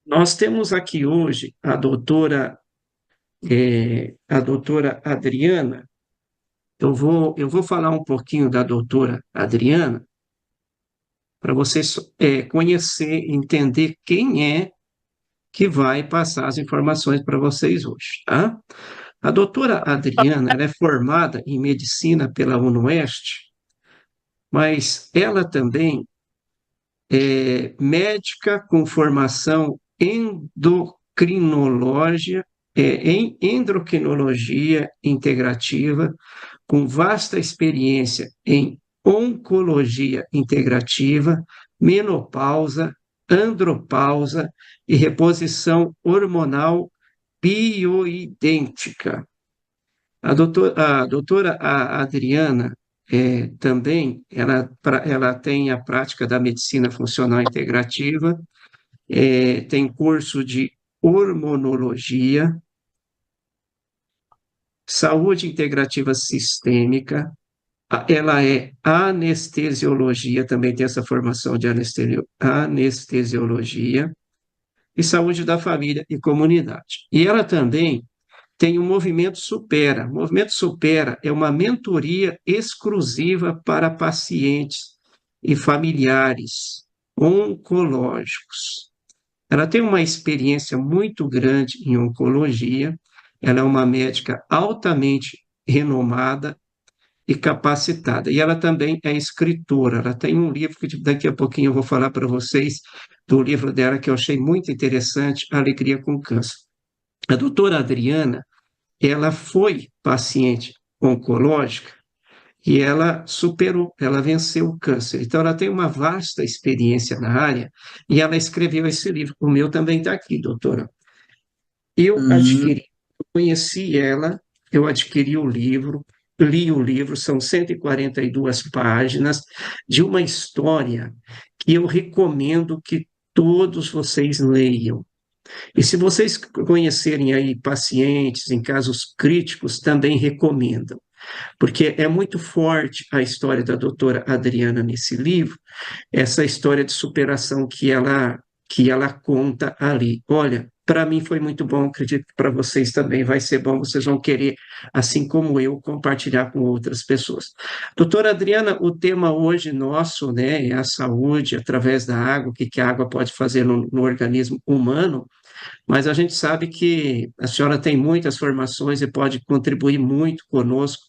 Nós temos aqui hoje a doutora Adriana. Eu vou falar um pouquinho da doutora Adriana para vocês conhecer, entender quem é que vai passar as informações para vocês hoje, tá? A doutora Adriana, ela é formada em medicina pela UniOeste, mas ela também médica com formação em endocrinologia integrativa, com vasta experiência em oncologia integrativa, menopausa, andropausa e reposição hormonal bioidêntica. A doutora Adriana também ela tem a prática da medicina funcional integrativa, tem curso de hormonologia, saúde integrativa sistêmica, ela é anestesiologia, também tem essa formação de anestesiologia, e saúde da família e comunidade. E ela também tem o Movimento Supera. O Movimento Supera é uma mentoria exclusiva para pacientes e familiares oncológicos. Ela tem uma experiência muito grande em oncologia, ela é uma médica altamente renomada e capacitada. E ela também é escritora, ela tem um livro que daqui a pouquinho eu vou falar para vocês do livro dela que eu achei muito interessante, Alegria com Câncer. A doutora Adriana, ela foi paciente oncológica e ela superou, ela venceu o câncer. Então, ela tem uma vasta experiência na área e ela escreveu esse livro. O meu também está aqui, doutora. Eu Hum, adquiri, eu conheci ela, eu adquiri o livro, li o livro, são 142 páginas de uma história que eu recomendo que todos vocês leiam. E se vocês conhecerem aí pacientes em casos críticos, também recomendam, porque é muito forte a história da doutora Adriana nesse livro, essa história de superação que ela conta ali. Olha, para mim foi muito bom, acredito que para vocês também vai ser bom, vocês vão querer, assim como eu, compartilhar com outras pessoas. Doutora Adriana, o tema hoje nosso, né, é a saúde através da água, o que que a água pode fazer no organismo humano, mas a gente sabe que a senhora tem muitas formações e pode contribuir muito conosco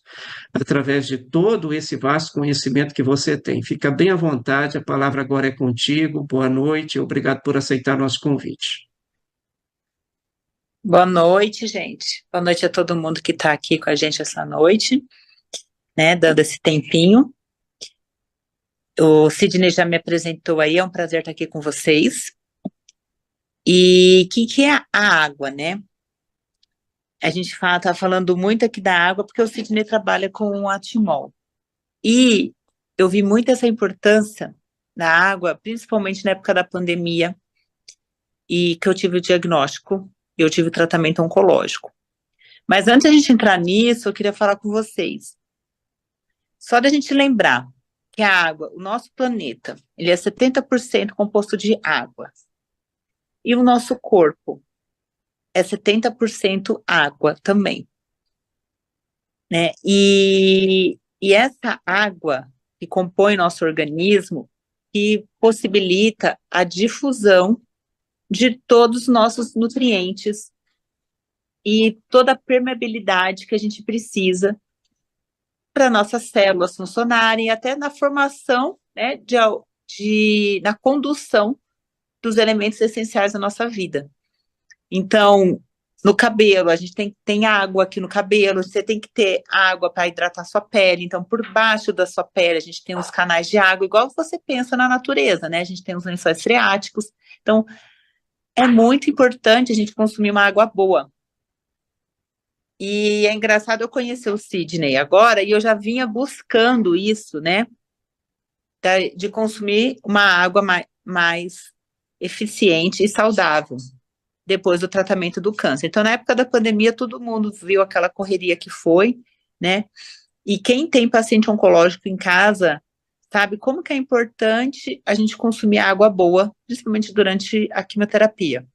através de todo esse vasto conhecimento que você tem. Fica bem à vontade, a palavra agora é contigo. Boa noite, obrigado por aceitar nosso convite. Boa noite, gente. Boa noite a todo mundo que está aqui com a gente essa noite, né, dando esse tempinho. O Sidney já me apresentou aí, é um prazer estar aqui com vocês. E o que é a água, né? A gente tá falando muito aqui da água porque o Sidney trabalha com a Timol. E eu vi muito essa importância da água, principalmente na época da pandemia, e que eu tive o diagnóstico, eu tive o tratamento oncológico. Mas antes de a gente entrar nisso, eu queria falar com vocês. Só da gente lembrar que a água, o nosso planeta, ele é 70% composto de água. E o nosso corpo é 70% água também, né? E essa água que compõe nosso organismo, que possibilita a difusão de todos os nossos nutrientes e toda a permeabilidade que a gente precisa para nossas células funcionarem, até na formação, né, na condução dos elementos essenciais da nossa vida. Então, no cabelo, a gente tem água aqui no cabelo, você tem que ter água para hidratar sua pele. Então, por baixo da sua pele, a gente tem os canais de água, igual você pensa na natureza, né? A gente tem os lençóis freáticos. Então, é muito importante a gente consumir uma água boa. E é engraçado eu conhecer o Sidney agora, e eu já vinha buscando isso, né? De consumir uma água mais eficiente e saudável depois do tratamento do câncer. Então, na época da pandemia, todo mundo viu aquela correria que foi, né? E quem tem paciente oncológico em casa sabe como que é importante a gente consumir água boa, principalmente durante a quimioterapia.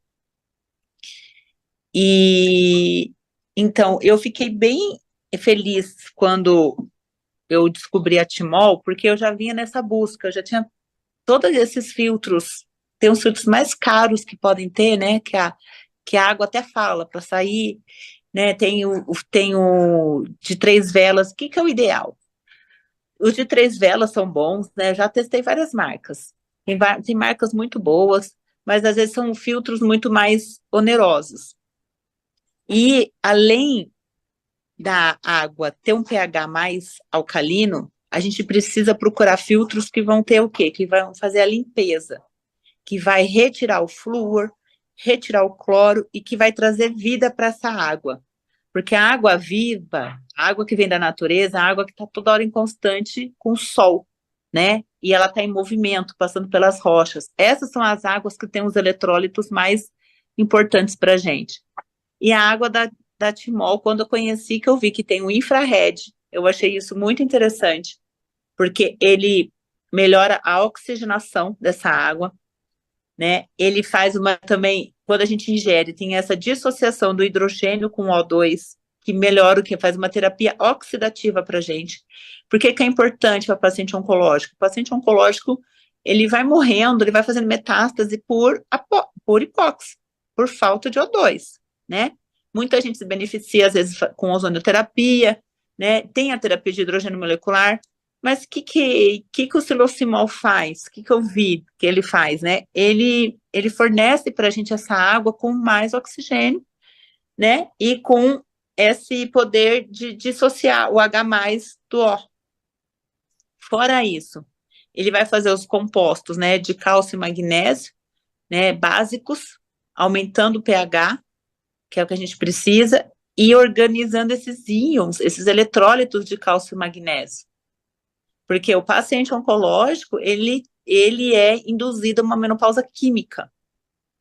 E então eu fiquei bem feliz quando eu descobri a Timol, porque eu já vinha nessa busca, eu já tinha todos esses filtros, tem os filtros mais caros que podem ter, né? Que a água até fala para sair, né? Tem o de 3 velas, o que que é o ideal? Os de 3 velas são bons, né? Eu já testei várias marcas. Tem marcas muito boas, mas às vezes são filtros muito mais onerosos. E além da água ter um pH mais alcalino, a gente precisa procurar filtros que vão ter o quê? Que vão fazer a limpeza, que vai retirar o flúor, retirar o cloro e que vai trazer vida para essa água. Porque a água viva, a água que vem da natureza, a água que está toda hora em constante com o sol, né? E ela está em movimento, passando pelas rochas. Essas são as águas que têm os eletrólitos mais importantes para a gente. E a água da Timol, quando eu conheci, que eu vi que tem o infrared, eu achei isso muito interessante, porque ele melhora a oxigenação dessa água, né? Ele faz uma também, quando a gente ingere, tem essa dissociação do hidrogênio com O2, que melhora o que faz uma terapia oxidativa para a gente. Por que que é importante para paciente oncológico? O paciente oncológico, ele vai morrendo, ele vai fazendo metástase por hipóxia, por falta de O2, né? Muita gente se beneficia, às vezes, com ozonioterapia, né? Tem a terapia de hidrogênio molecular, mas o que o Silocimol faz? O que eu vi que ele faz, né? Ele fornece para a gente essa água com mais oxigênio, né? E com esse poder de dissociar o H+ do O. Fora isso, ele vai fazer os compostos, né? De cálcio e magnésio, né? Básicos, aumentando o pH, que é o que a gente precisa, e organizando esses íons, esses eletrólitos de cálcio e magnésio. Porque o paciente oncológico, ele é induzido a uma menopausa química.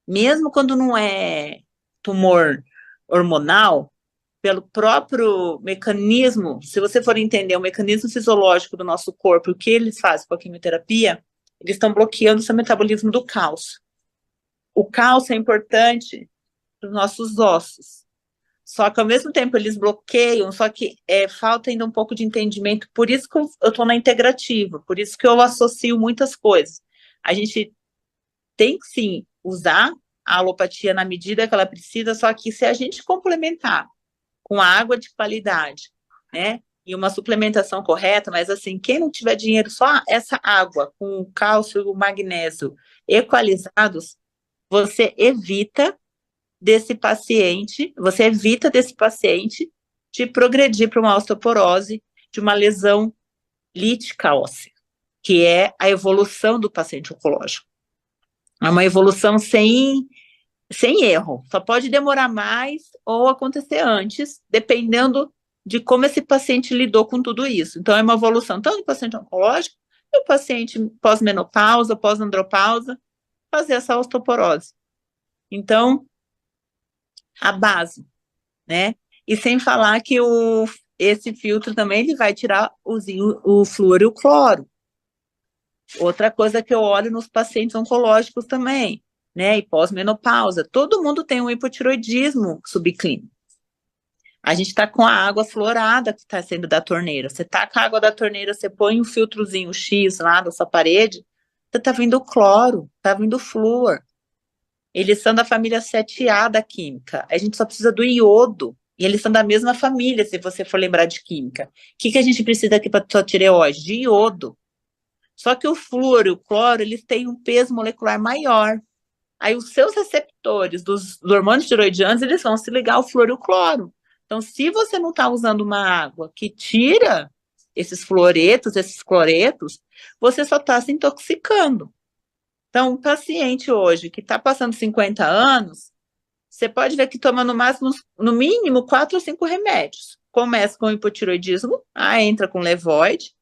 Mesmo quando não é tumor hormonal, pelo próprio mecanismo, se você for entender o mecanismo fisiológico do nosso corpo, o que eles fazem com a quimioterapia, eles estão bloqueando o seu metabolismo do cálcio. O cálcio é importante para os nossos ossos. Só que ao mesmo tempo eles bloqueiam, só que falta ainda um pouco de entendimento, por isso que eu estou na integrativa, por isso que eu associo muitas coisas. A gente tem que sim usar a alopatia na medida que ela precisa, só que se a gente complementar com água de qualidade, né, e uma suplementação correta, mas assim, quem não tiver dinheiro, só essa água com o cálcio e o magnésio equalizados, você evita desse paciente de progredir para uma osteoporose, de uma lesão lítica óssea, que é a evolução do paciente oncológico. É uma evolução sem erro, só pode demorar mais ou acontecer antes, dependendo de como esse paciente lidou com tudo isso. Então, é uma evolução tanto do paciente oncológico, e o paciente pós-menopausa, pós-andropausa, fazer essa osteoporose. Então, a base, né? E sem falar que esse filtro também ele vai tirar o flúor e o cloro. Outra coisa que eu olho nos pacientes oncológicos também, né? E pós-menopausa. Todo mundo tem um hipotiroidismo subclínico. A gente está com a água fluorada que está saindo da torneira. Você tá com a água da torneira, você põe um filtrozinho X lá na sua parede, você tá vindo cloro, tá vindo flúor. Eles são da família 7A da química. A gente só precisa do iodo. E eles são da mesma família, se você for lembrar de química. O que a gente precisa aqui para a tireoide? De iodo. Só que o flúor e o cloro, eles têm um peso molecular maior. Aí os seus receptores dos hormônios tiroidianos, eles vão se ligar ao flúor e ao cloro. Então, se você não está usando uma água que tira esses fluoretos, esses cloretos, você só está se intoxicando. Então, um paciente hoje que está passando 50 anos, você pode ver que toma no máximo, no mínimo, 4 ou 5 remédios. Começa com hipotiroidismo, aí entra com levoide,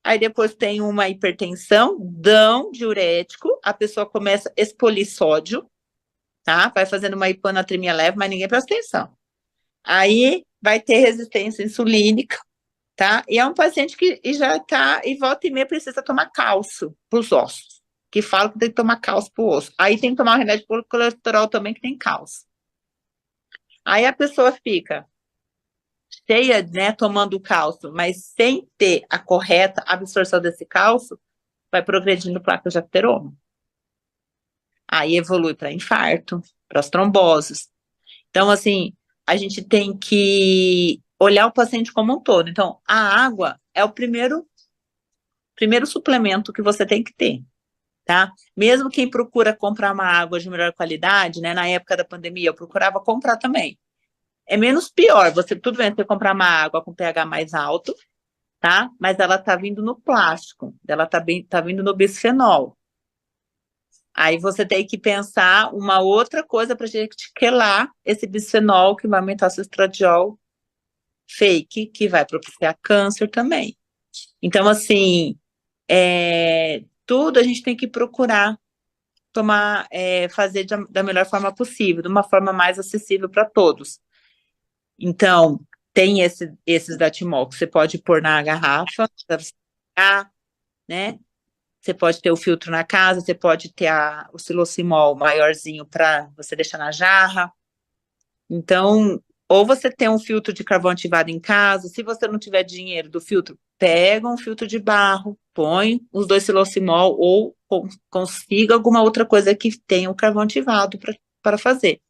aí depois tem uma hipertensão, dão diurético, a pessoa começa a expolir sódio, tá? Vai fazendo uma hiponatremia leve, mas ninguém presta atenção. Aí vai ter resistência insulínica, tá? E é um paciente que já tá, e volta e meia precisa tomar cálcio para os ossos, que fala que tem que tomar cálcio para o osso. Aí tem que tomar um remédio para o colesterol também, que tem cálcio. Aí a pessoa fica cheia, né, tomando o cálcio, mas sem ter a correta absorção desse cálcio, vai progredindo placa de ateroma. Aí evolui para infarto, para as tromboses. Então, assim, a gente tem que olhar o paciente como um todo. Então, a água é o primeiro suplemento que você tem que ter, tá? Mesmo quem procura comprar uma água de melhor qualidade, né? Na época da pandemia, eu procurava comprar também. É menos pior, tudo bem, você comprar uma água com pH mais alto, tá? Mas ela tá vindo no plástico, ela tá vindo no bisfenol. Aí você tem que pensar uma outra coisa para gente quelar esse bisfenol que vai aumentar seu estradiol fake, que vai propiciar câncer também. Então, assim, tudo a gente tem que procurar tomar, fazer da melhor forma possível, de uma forma mais acessível para todos. Então, tem esses da Timol, que você pode pôr na garrafa, para você pegar, né? Você pode ter o filtro na casa, você pode ter o silocimol maiorzinho para você deixar na jarra. Então, ou você tem um filtro de carvão ativado em casa, se você não tiver dinheiro do filtro, pega um filtro de barro, põe os 2 silocimol ou consiga alguma outra coisa que tenha o carvão ativado para fazer,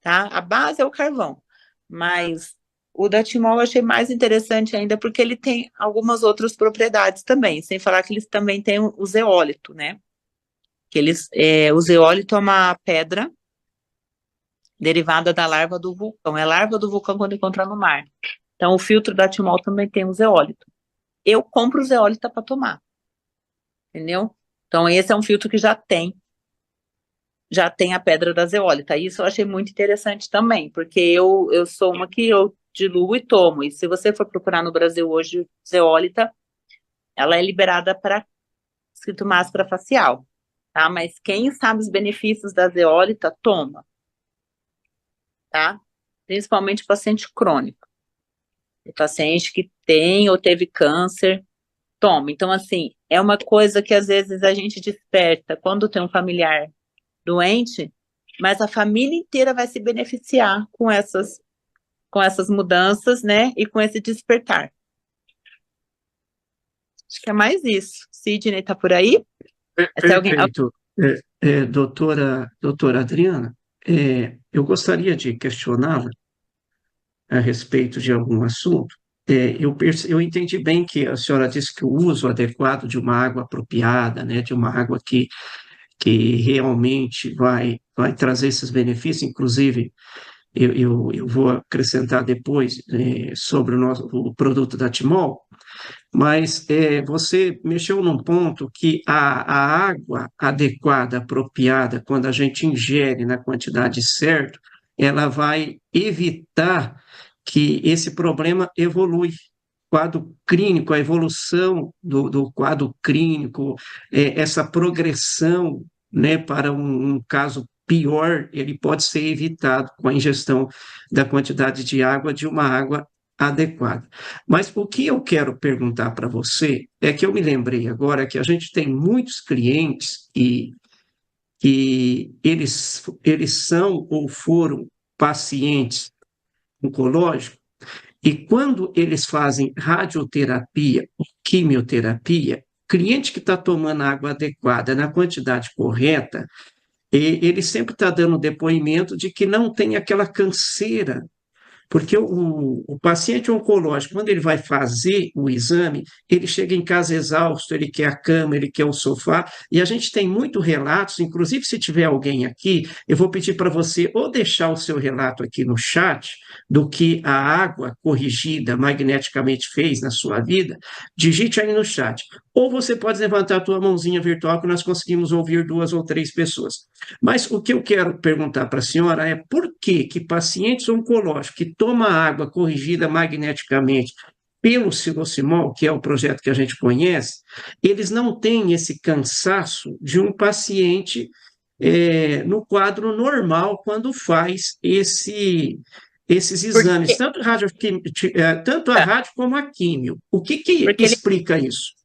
tá? A base é o carvão, mas o da Timol eu achei mais interessante ainda porque ele tem algumas outras propriedades também, sem falar que eles também têm o zeólito, né? O zeólito é uma pedra derivada da larva do vulcão. É a larva do vulcão quando encontra no mar. Então, o filtro da Timol também tem o zeólito. Eu compro o zeólito para tomar, entendeu? Então, esse é um filtro que já tem a pedra da zeólita. Isso eu achei muito interessante também, porque eu sou uma que eu diluo e tomo. E se você for procurar no Brasil hoje, zeólita, ela é liberada para escrito máscara facial, tá? Mas quem sabe os benefícios da zeólita, toma, tá? Principalmente paciente crônico. O paciente que tem ou teve câncer, toma. Então, assim, é uma coisa que às vezes a gente desperta quando tem um familiar doente, mas a família inteira vai se beneficiar com essas mudanças, né? E com esse despertar. Acho que é mais isso. Sidney tá por aí? Se alguém... Perfeito. Doutora Adriana, eu gostaria de questioná-la a respeito de algum assunto. Eu entendi bem que a senhora disse que o uso adequado de uma água apropriada, né, de uma água que realmente vai trazer esses benefícios, inclusive eu vou acrescentar depois sobre o produto da Timol, mas você mexeu num ponto que a água adequada, apropriada, quando a gente ingere na quantidade certa, ela vai evitar que esse problema evolui. Quadro clínico, a evolução do quadro clínico, essa progressão, né, para um caso pior, ele pode ser evitado com a ingestão da quantidade de água, de uma água adequada. Mas o que eu quero perguntar para você é que eu me lembrei agora que a gente tem muitos clientes que eles são ou foram pacientes oncológicos e quando eles fazem radioterapia ou quimioterapia, cliente que está tomando água adequada na quantidade correta, ele sempre está dando depoimento de que não tem aquela canseira porque o paciente oncológico, quando ele vai fazer o exame, ele chega em casa exausto, ele quer a cama, ele quer o sofá, e a gente tem muitos relatos, inclusive se tiver alguém aqui, eu vou pedir para você ou deixar o seu relato aqui no chat do que a água corrigida magneticamente fez na sua vida, digite aí no chat. Ou você pode levantar a tua mãozinha virtual que nós conseguimos ouvir 2 ou 3 pessoas. Mas o que eu quero perguntar para a senhora é por que pacientes oncológicos que tomam água corrigida magneticamente pelo silocimol, que é o projeto que a gente conhece, eles não têm esse cansaço de um paciente no quadro normal quando faz esses exames, Porque, tanto a rádio como a químio. O que porque explica isso?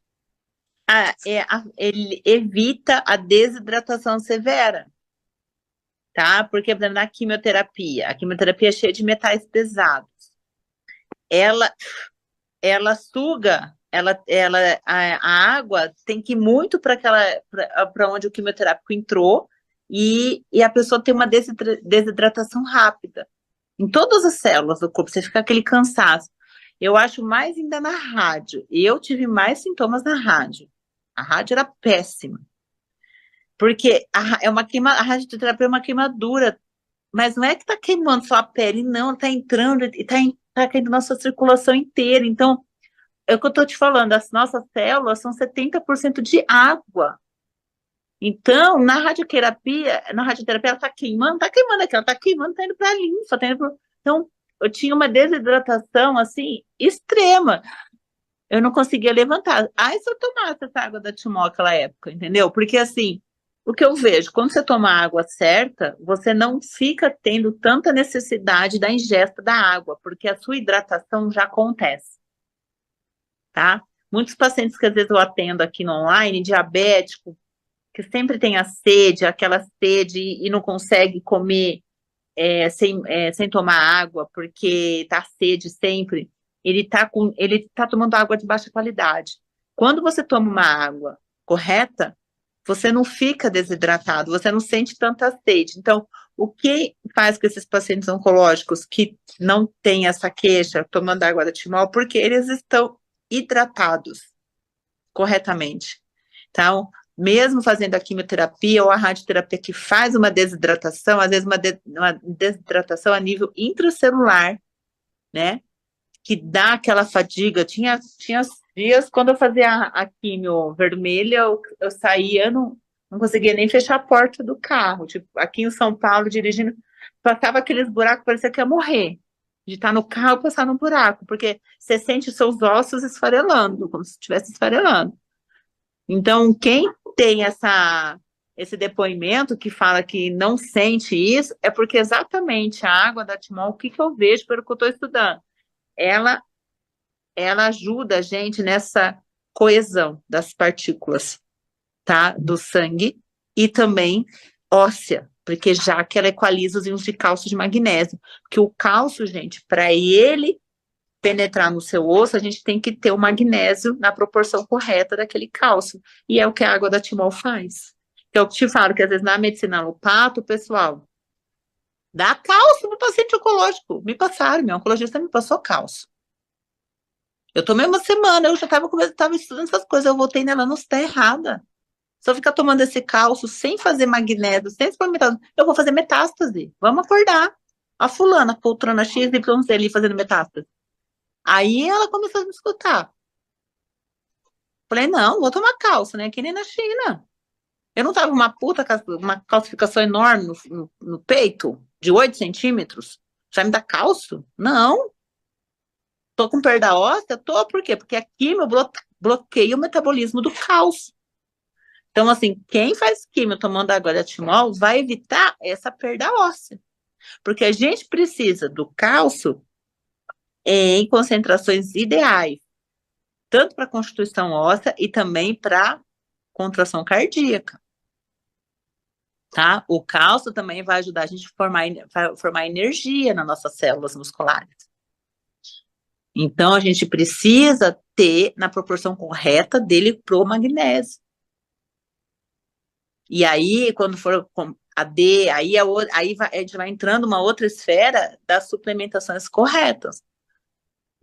ele evita a desidratação severa. tá? Porque, por exemplo, na quimioterapia, a quimioterapia é cheia de metais pesados. Ela, ela suga, a água tem que ir muito para onde o quimioterápico entrou e a pessoa tem uma desidratação rápida em todas as células do corpo, você fica aquele cansaço. Eu acho mais ainda na rádio. E eu tive mais sintomas na rádio. A rádio era péssima. Porque a radioterapia é uma queimadura, mas não é que está queimando só a pele, não, está entrando e tá caindo na sua circulação inteira. Então, é o que eu estou te falando, as nossas células são 70% de água. Então, na radioterapia, ela tá queimando aqui, ela tá queimando, tá indo para a linfa, tá indo pro... Então, eu tinha uma desidratação, assim, extrema. Eu não conseguia levantar. Aí, se eu tomasse essa água da Timó naquela época, entendeu? Porque, assim, o que eu vejo, quando você toma a água certa, você não fica tendo tanta necessidade da ingesta da água, porque a sua hidratação já acontece, tá? Muitos pacientes que às vezes eu atendo aqui no online, diabético, que sempre tem a sede, aquela sede e não consegue comer sem tomar água, porque tá sede sempre, ele tá tomando água de baixa qualidade. Quando você toma uma água correta, você não fica desidratado, você não sente tanta sede. Então, o que faz com esses pacientes oncológicos que não têm essa queixa tomando água da Timol? Porque eles estão hidratados corretamente. Então, mesmo fazendo a quimioterapia ou a radioterapia que faz uma desidratação, às vezes uma desidratação a nível intracelular, né? Que dá aquela fadiga. Tinha dias, quando eu fazia a quimio vermelha, eu saía, não conseguia nem fechar a porta do carro. Tipo, aqui em São Paulo, dirigindo, passava aqueles buracos, parecia que ia morrer. De estar no carro e passar no buraco, porque você sente os seus ossos esfarelando, como se estivesse esfarelando. Então, quem tem esse depoimento que fala que não sente isso, é porque exatamente a água da Timol, o que, que eu vejo pelo que eu estou estudando? Ela, ela ajuda a gente nessa coesão das partículas, tá? Do sangue e também óssea, porque já que ela equaliza os íons de cálcio e de magnésio. Porque o cálcio, gente, para ele penetrar no seu osso, a gente tem que ter o magnésio na proporção correta daquele cálcio. E é o que a água da Timol faz. Que eu te falo que às vezes na medicina alopata, pessoal, dá cálcio no paciente oncológico. Me passaram, meu oncologista me passou cálcio. Eu tomei uma semana, eu já estava estudando essas coisas, eu voltei nela, não está errada. Se eu ficar tomando esse cálcio sem fazer magnésio, sem suplementar, eu vou fazer metástase. Vamos acordar. A fulana, poltrona X, Y, Z ali fazendo metástase. Aí ela começou a me escutar. Falei, não, vou tomar calça, né? Que nem na China. Eu não tava com uma calcificação enorme no peito, de 8 centímetros. Já me dá cálcio? Não. Tô com perda óssea? Tô, por quê? Porque aqui meu bloqueia o metabolismo do cálcio. Então, assim, quem faz químio tomando água de Timol vai evitar essa perda óssea. Porque a gente precisa do cálcio em concentrações ideais, tanto para a constituição óssea e também para contração cardíaca, tá? O cálcio também vai ajudar a gente a formar energia nas nossas células musculares. Então, a gente precisa ter na proporção correta dele pro magnésio. E aí, quando for a D, aí a gente vai entrando uma outra esfera das suplementações corretas.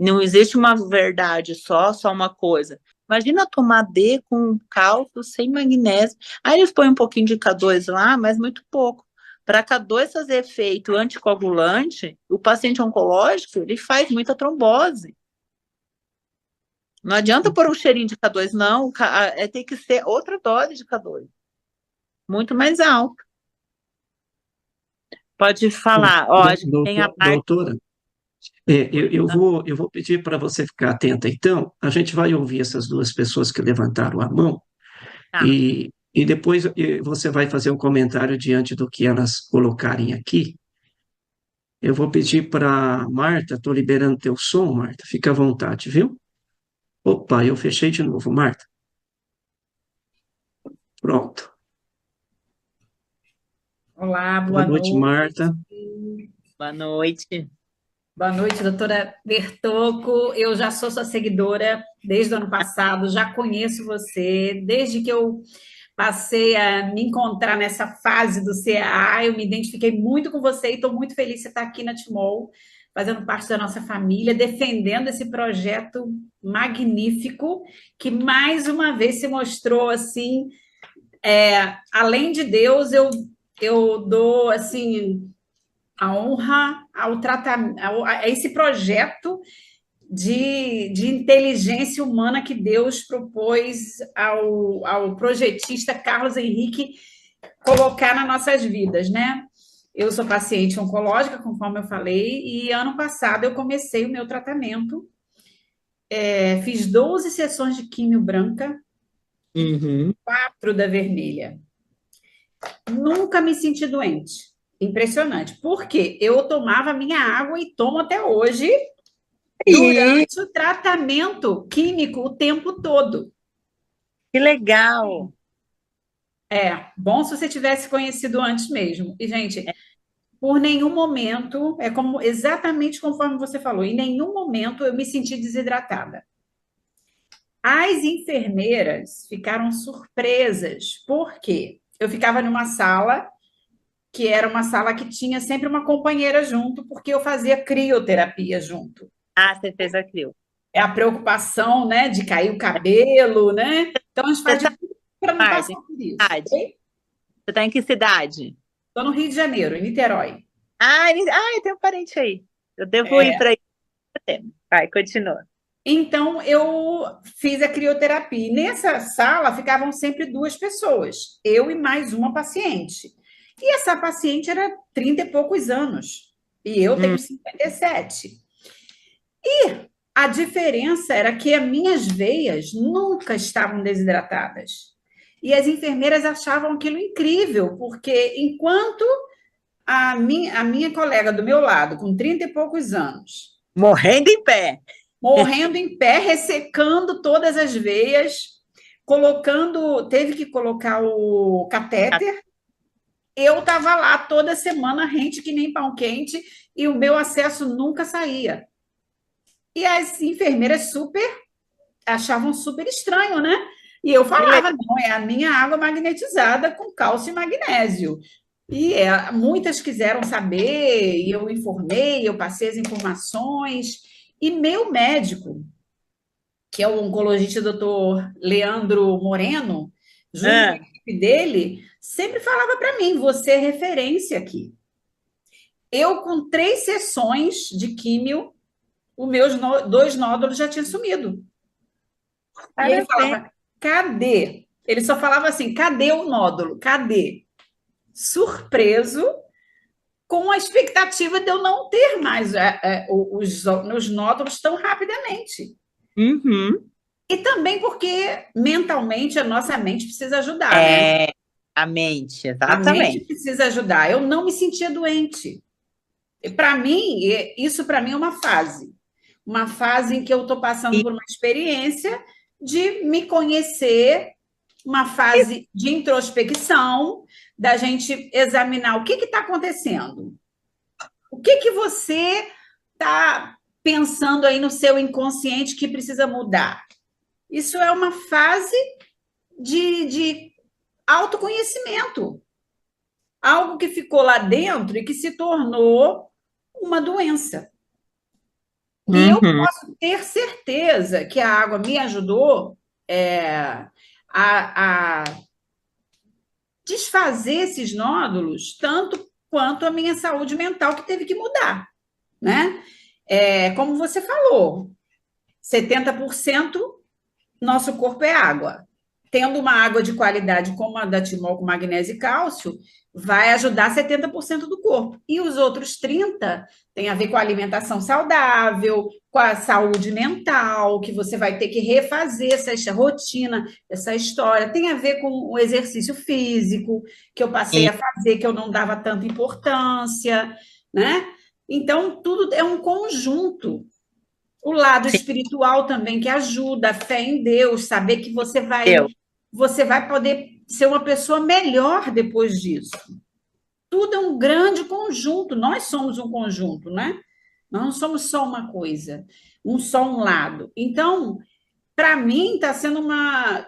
Não existe uma verdade só uma coisa. Imagina tomar D com cálcio sem magnésio. Aí eles põem um pouquinho de K2 lá, mas muito pouco. Para K2 fazer efeito anticoagulante, o paciente oncológico, ele faz muita trombose. Não adianta pôr um cheirinho de K2, não. Tem que ser outra dose de K2. Muito mais alta. Pode falar. Ó, a gente tem a parte... Doutora, eu vou pedir para você ficar atenta. Então, a gente vai ouvir essas duas pessoas que levantaram a mão Tá. e depois você vai fazer um comentário diante do que elas colocarem aqui. Eu vou pedir para Marta, estou liberando teu som, Marta, fica à vontade, viu? Opa, eu fechei de novo, Marta. Pronto. Olá, Boa boa noite, noite. Marta. Boa noite. Boa noite, doutora Bertocco. Eu já sou sua seguidora desde o ano passado, já conheço você, desde que eu passei a me encontrar nessa fase do CAA, eu me identifiquei muito com você e estou muito feliz de você estar aqui na Timol, fazendo parte da nossa família, defendendo esse projeto magnífico, que mais uma vez se mostrou assim, além de Deus, eu dou assim a honra ao tratamento, a esse projeto de inteligência humana que Deus propôs ao projetista Carlos Henrique colocar nas nossas vidas, né? Eu sou paciente oncológica, conforme eu falei, e ano passado eu comecei o meu tratamento. Fiz 12 sessões de químio branca, Uhum. 4 da vermelha. Nunca me senti doente. Impressionante. Porque eu tomava minha água e tomo até hoje E durante o tratamento químico o tempo todo. que legal. Bom se você tivesse conhecido antes mesmo. E, gente, por nenhum momento, é como exatamente conforme você falou, em nenhum momento eu me senti desidratada. As enfermeiras ficaram surpresas, porque eu ficava numa sala que era uma sala que tinha sempre uma companheira junto, porque eu fazia crioterapia junto. Ah, você fez aquilo. É a preocupação, né, de cair o cabelo, né? Então a gente Você faz de tá, tudo para não Marta, passar em que por isso. cidade? Você tá em que cidade? Estou no Rio de Janeiro, em Niterói. Eu tenho um parente aí. Eu devo ir para aí. Vai, continua. Então eu fiz a crioterapia. E nessa sala ficavam sempre 2 pessoas, eu e mais uma paciente. E essa paciente era 30 e poucos anos, e eu Hum, tenho 57. A diferença era que as minhas veias nunca estavam desidratadas. E as enfermeiras achavam aquilo incrível, porque enquanto a minha colega do meu lado, com 30 e poucos anos, morrendo em pé. morrendo em pé, ressecando todas as veias, teve que colocar o catéter. Eu estava lá toda semana, rente que nem pão quente, e o meu acesso nunca saía. E as enfermeiras achavam super estranho, né? E eu Que legal. falava, não, é a minha água magnetizada com cálcio e magnésio. E muitas quiseram saber, e eu informei, eu passei as informações. E meu médico, que é o oncologista doutor Leandro Moreno, junto com a Ah, equipe dele, sempre falava para mim, você é referência aqui. Eu, com 3 sessões de químio, os meus 2 nódulos já tinham sumido. E ele parabéns. falava, cadê? Ele só falava assim, cadê o nódulo? Cadê? Surpreso, com a expectativa de eu não ter mais os nódulos tão rapidamente. Uhum. E também porque mentalmente a nossa mente precisa ajudar, né? É, a mente, A mente exatamente. precisa ajudar. Eu não me sentia doente. Para mim, isso para mim é uma fase em que eu estou passando E, por uma experiência de me conhecer, uma fase de introspecção, da gente examinar o que está acontecendo. O que você está pensando aí no seu inconsciente que precisa mudar? Isso é uma fase de autoconhecimento. Algo que ficou lá dentro e que se tornou uma doença. E eu uhum. posso ter certeza que a água me ajudou a desfazer esses nódulos, tanto quanto a minha saúde mental, que teve que mudar, né? Como você falou, 70% nosso corpo é água. Tendo uma água de qualidade como a da Timol com magnésio e cálcio, vai ajudar 70% do corpo. E os outros 30% tem a ver com a alimentação saudável, com a saúde mental, que você vai ter que refazer essa rotina, essa história. Tem a ver com o exercício físico, que eu passei E, a fazer, que eu não dava tanta importância, né? Então, tudo é um conjunto. O lado sim, espiritual também que ajuda, a fé em Deus, saber que eu. você vai poder ser uma pessoa melhor depois disso. grande conjunto, nós somos um conjunto, né? Nós não somos só uma coisa, só um lado. Então, para mim, está sendo uma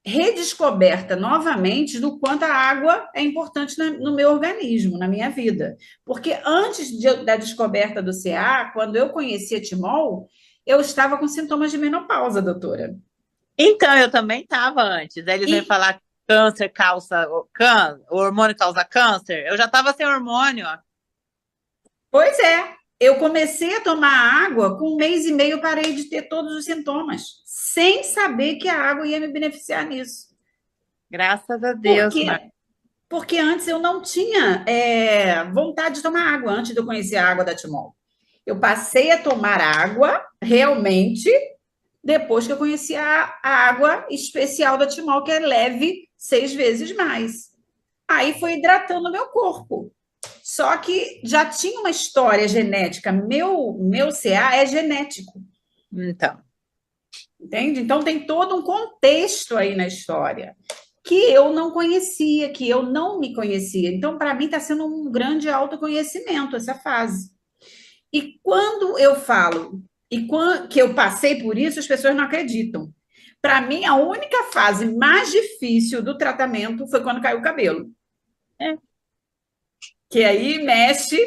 redescoberta novamente do quanto a água é importante no meu organismo, na minha vida. Porque antes da descoberta do CA, quando eu conhecia Timol, eu estava com sintomas de menopausa, doutora. Então, eu também estava antes. Aí eles vêm E, falar que câncer causa, o hormônio causa câncer. Eu já estava sem hormônio. pois é, eu comecei a tomar água, com 1 mês e meio eu parei de ter todos os sintomas, sem saber que a água ia me beneficiar nisso. Graças a Deus, Porque porque antes eu não tinha vontade de tomar água, antes de eu conhecer a água da Timol. Eu passei a tomar água, realmente, depois que eu conheci a água especial da Timol, que é leve 6 vezes mais. Aí foi hidratando o meu corpo. Só que já tinha uma história genética. Meu CA é genético, Então, entende? Então tem todo um contexto aí na história que eu não conhecia, que eu não me conhecia. Então, para mim, está sendo um grande autoconhecimento essa fase. E quando eu falo que eu passei por isso, as pessoas não acreditam. Para mim, a única fase mais difícil do tratamento foi quando caiu o cabelo. é, Que aí mexe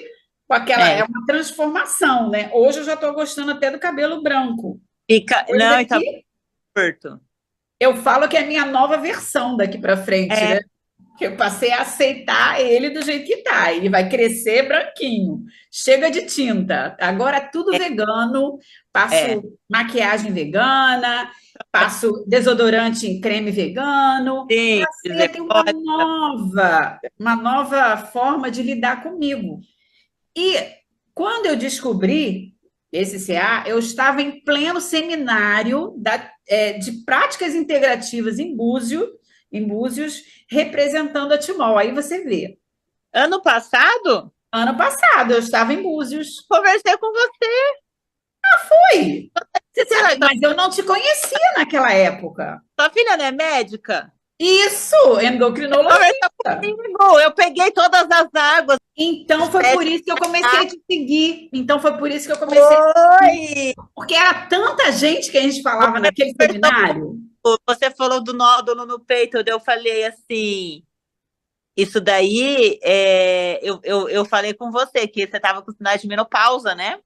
com aquela. É é. uma transformação, né? Hoje eu já estou gostando até do cabelo branco. Não, Coisa e tá que curto. eu falo que é a minha nova versão daqui para frente, É, né? Que eu passei a aceitar ele do jeito que tá. Ele vai crescer branquinho. Chega de tinta. Agora é tudo vegano. é. Passo maquiagem vegana, passo desodorante em creme vegano. Sim, Passei a dizer, ter pode. uma nova forma de lidar comigo. E quando eu descobri esse CA, eu estava em pleno seminário de práticas integrativas em Búzios, representando a Timol. Aí você vê. Ano passado, Ano passado, eu estava em Búzios. conversei com você. Fui. Você sabe, Tua mas eu não te conhecia naquela época. tua filha não é médica? Isso, endocrinologista. Conversou comigo. Eu peguei todas as águas. Então foi por isso que eu comecei a te seguir. Então foi por isso que eu comecei a te seguir. Foi! Porque era tanta gente que a gente falava naquele seminário. Você falou do nódulo no peito, eu falei assim. Isso daí, eu falei com você que você estava com sinais de menopausa, né?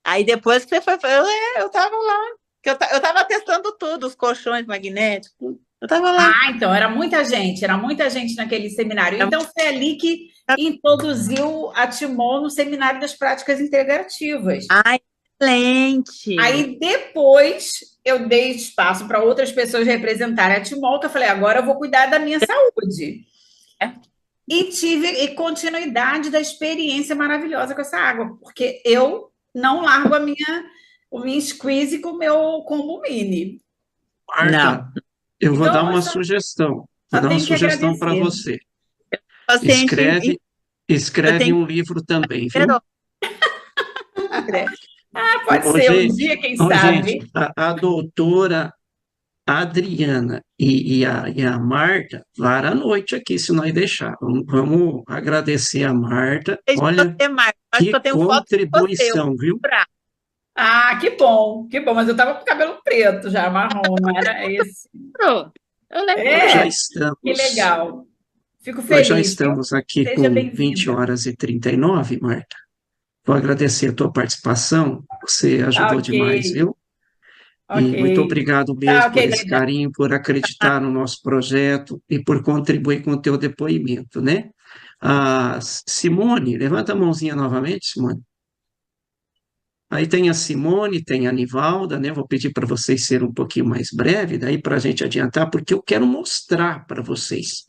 Aí depois que você foi, eu tava lá. Eu tava testando tudo, os colchões magnéticos, tudo. Eu tava lá. Ah, então era muita gente naquele seminário. Então foi ali que introduziu a Timon no seminário das práticas integrativas. Ai, excelente! Aí depois eu dei espaço para outras pessoas representarem a Timol, que eu falei, agora eu vou cuidar da minha saúde. É. E tive continuidade da experiência maravilhosa com essa água, porque eu não largo o minha squeeze com o meu combo mini. Não. Marta, eu vou Então, dar eu uma só, sugestão. Vou só dar uma tenho que sugestão para agradecer. você. Paciente, Escreve, eu escreve tenho um livro também, que viu? Ah, pode Ô, ser, um gente, dia, quem ô, gente, sabe. a doutora Adriana e a Marta vão à noite aqui, se nós deixar. Vamos agradecer a Marta. Vejo Olha você, Marcos. Acho que que eu tenho foto de você. Eu vou contribuição, viu? comprar. Ah, que bom, mas eu estava com cabelo preto já, marrom, não era esse. Eu lembro. Nós já É, que estamos, legal. Fico nós já feliz, viu? estamos aqui Seja com 20 bem-vinda. horas e 39, Marta. Vou agradecer a tua participação, você Tá ajudou ok, demais, viu? ok. E muito obrigado Tá mesmo ok, por esse Leila. carinho, por acreditar no nosso projeto e por contribuir com o teu depoimento, né? A Simone, levanta a mãozinha novamente, Simone. Aí tem a Simone, tem a Nivalda, né? Vou pedir para vocês serem um pouquinho mais breve, daí para a gente adiantar, porque eu quero mostrar para vocês.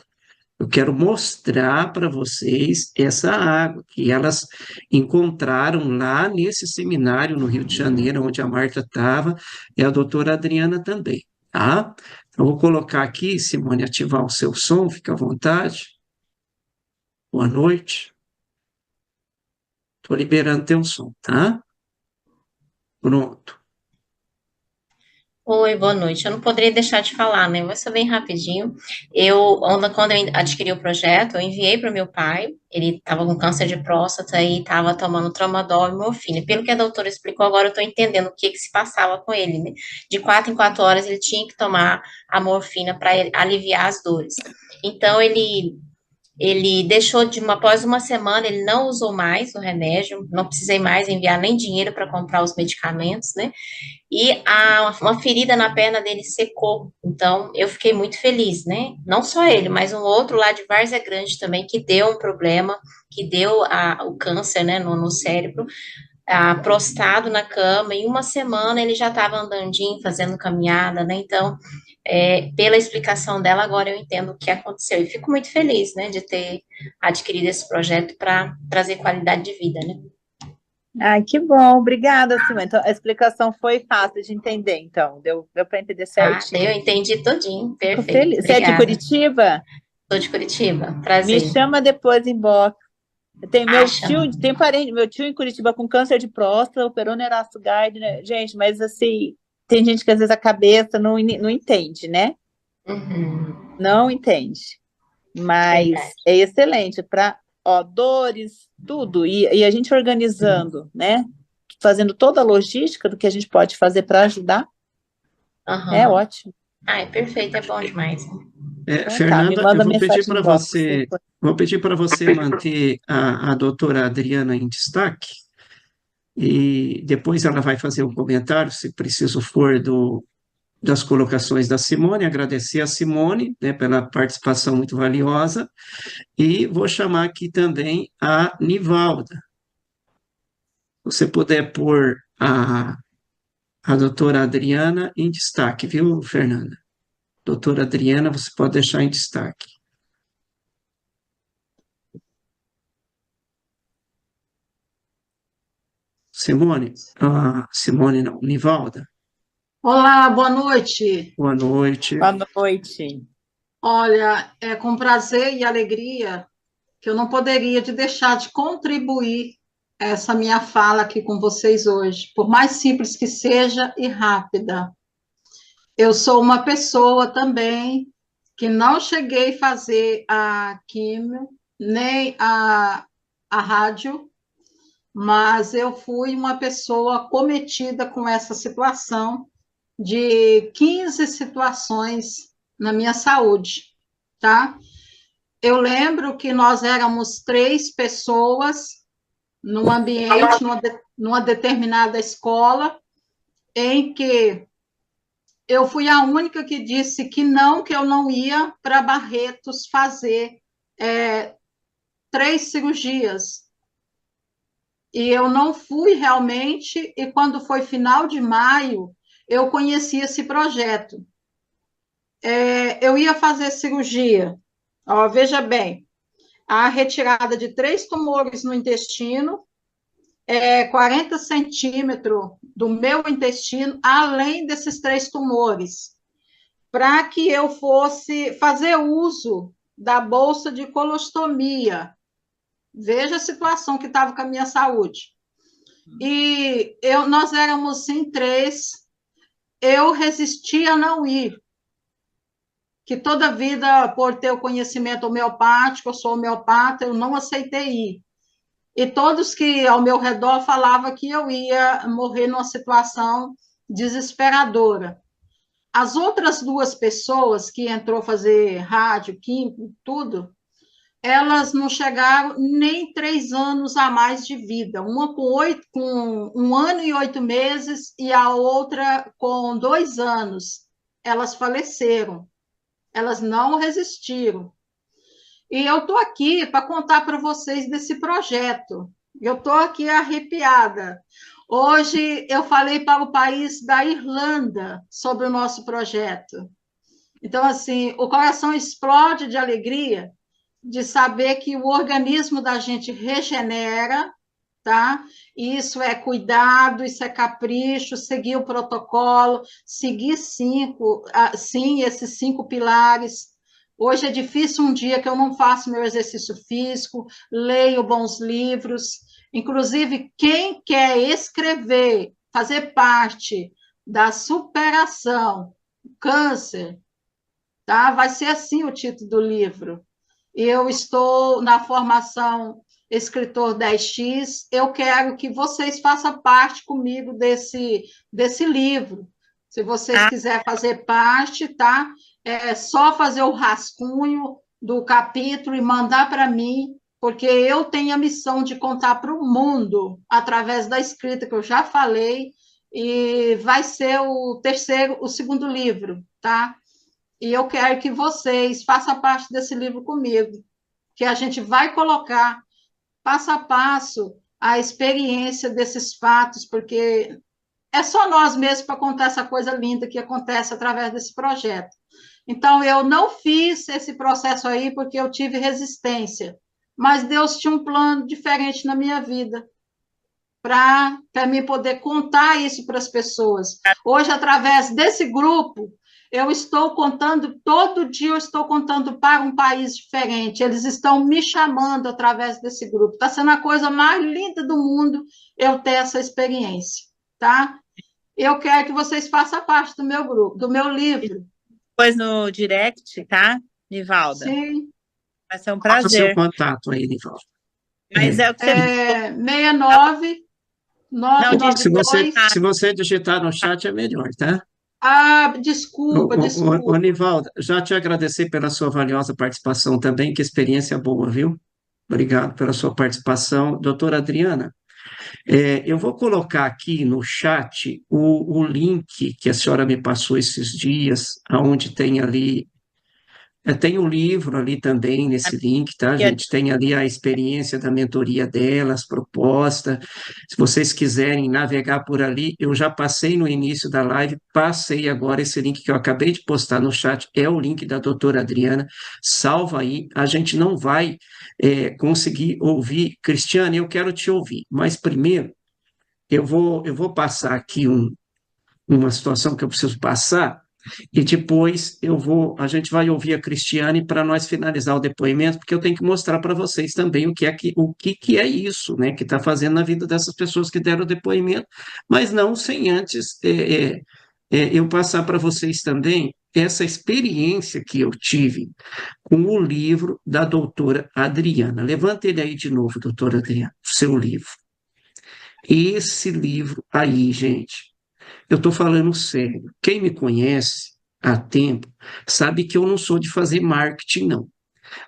Eu quero mostrar para vocês essa água que elas encontraram lá nesse seminário no Rio de Janeiro, onde a Marta estava, e a doutora Adriana também, tá? Eu vou colocar aqui, Simone, ativar o seu som, fica à vontade. Boa noite. Estou liberando teu som, tá? Pronto. Oi, boa noite. Eu não poderia deixar de falar, né? Vai ser bem rapidinho. Quando eu adquiri o projeto, eu enviei para o meu pai. Ele estava com câncer de próstata e estava tomando tramadol e morfina. Pelo que a doutora explicou, agora eu estou entendendo o que que se passava com ele, né? De 4 em 4 horas ele tinha que tomar a morfina para aliviar as dores. Então ele deixou após uma semana, ele não usou mais o remédio, não precisei mais enviar nem dinheiro para comprar os medicamentos, né? E uma ferida na perna dele secou. Então, eu fiquei muito feliz, né? Não só ele, mas um outro lá de Várzea Grande também, que deu um problema, que deu o câncer, né, no cérebro, prostrado na cama. Em uma semana ele já estava andandinho, fazendo caminhada, né? Então, pela explicação dela, agora eu entendo o que aconteceu. E fico muito feliz, né, de ter adquirido esse projeto para trazer qualidade de vida, né? Ai, que bom, obrigada, Simone. Então, a explicação foi fácil de entender, então, deu para entender certinho. Eu entendi todinho, Fico perfeito. feliz. Você é de Obrigada. Curitiba? Sou de Curitiba, Me prazer. chama depois em box. Tem Chama. tem parente, meu tio em Curitiba com câncer de próstata, operou Nerasto Gardner. Gente, mas assim, tem gente que às vezes a cabeça não entende, né? Uhum, Não entende. Mas verdade. é excelente para dores, tudo. E a gente organizando, né? Fazendo toda a logística do que a gente pode fazer para ajudar, é Aham. ótimo. Ai, perfeito, é bom demais. Então tá, me Fernanda, eu manda vou pedir mensagem para em box você, depois. vou pedir para você manter a doutora Adriana em destaque, e depois ela vai fazer um comentário, se preciso for, das colocações da Simone, agradecer a Simone, né, pela participação muito valiosa, e vou chamar aqui também a Nivalda. Se você puder pôr a doutora Adriana em destaque, viu, Fernanda? Doutora Adriana, você pode deixar em destaque. Simone não, Nivalda, Olá, boa noite. boa noite. Boa noite. Olha, é com prazer e alegria que eu não poderia de deixar de contribuir essa minha fala aqui com vocês hoje, por mais simples que seja e rápida. Eu sou uma pessoa também que não cheguei a fazer a químio, nem a rádio, mas eu fui uma pessoa cometida com essa situação de 15 situações na minha saúde, tá? Eu lembro que nós éramos 3 pessoas num ambiente, numa determinada escola, em que eu fui a única que disse que eu não ia para Barretos fazer 3 cirurgias. E eu não fui realmente, e quando foi final de maio, eu conheci esse projeto. Eu ia fazer cirurgia, veja bem, a retirada de 3 tumores no intestino, 40 centímetros do meu intestino, além desses 3 tumores, para que eu fosse fazer uso da bolsa de colostomia. Veja a situação que estava com a minha saúde. E nós éramos em 3, eu resisti a não ir, que toda vida, por ter o conhecimento homeopático, eu sou homeopata, eu não aceitei ir. E todos que ao meu redor falavam que eu ia morrer numa situação desesperadora. As outras 2 pessoas que entrou fazer rádio, químico, tudo, elas não chegaram nem 3 anos a mais de vida. Uma com 1 ano e 8 meses e a outra com 2 anos. Elas faleceram. Elas não resistiram. E eu estou aqui para contar para vocês desse projeto. Eu estou aqui arrepiada. Hoje eu falei para o país da Irlanda sobre o nosso projeto. Então, assim, o coração explode de alegria de saber que o organismo da gente regenera, tá? Isso é cuidado, isso é capricho, seguir o protocolo, seguir sim, esses 5 pilares. Hoje é difícil um dia que eu não faço meu exercício físico, leio bons livros. Inclusive, quem quer escrever, fazer parte da superação, câncer, tá? Vai ser assim o título do livro. Eu estou na formação Escritor 10X, eu quero que vocês façam parte comigo desse livro. Se vocês quiserem fazer parte, tá? É só fazer o rascunho do capítulo e mandar para mim, porque eu tenho a missão de contar para o mundo, através da escrita que eu já falei, e vai ser o segundo livro, tá? E eu quero que vocês façam parte desse livro comigo, que a gente vai colocar passo a passo a experiência desses fatos, porque é só nós mesmos para contar essa coisa linda que acontece através desse projeto. Então, eu não fiz esse processo aí porque eu tive resistência, mas Deus tinha um plano diferente na minha vida, para mim poder contar isso para as pessoas. Hoje, através desse grupo, eu estou contando, todo dia eu estou contando para um país diferente, eles estão me chamando através desse grupo. Está sendo a coisa mais linda do mundo eu ter essa experiência, tá? Eu quero que vocês façam parte do meu grupo, do meu livro. Depois no direct, tá, Nivalda? Sim. Vai ser um Passa o seu prazer. contato aí, Nivalda. Mas é o que você 69 992. Se você digitar no chat é melhor, tá? Desculpa. Nivalda, já te agradecer pela sua valiosa participação também, que experiência boa, viu? Obrigado pela sua participação. Doutora Adriana, eu vou colocar aqui no chat o link que a senhora me passou esses dias, onde tem ali. Tem um livro ali também nesse link, tá, gente? Tem ali a experiência da mentoria dela, as propostas. Se vocês quiserem navegar por ali, eu já passei no início da live, passei agora esse link que eu acabei de postar no chat, é o link da doutora Adriana. Salva aí, a gente não vai conseguir ouvir. Cristiane, eu quero te ouvir, mas primeiro eu vou passar aqui uma situação que eu preciso passar. E depois a gente vai ouvir a Cristiane para nós finalizar o depoimento, porque eu tenho que mostrar para vocês também o que é isso, né, que está fazendo na vida dessas pessoas que deram o depoimento, mas não sem antes eu passar para vocês também essa experiência que eu tive com o livro da doutora Adriana. Levanta ele aí de novo, doutora Adriana, o seu livro. Esse livro aí, gente. Eu estou falando sério. Quem me conhece há tempo sabe que eu não sou de fazer marketing, não.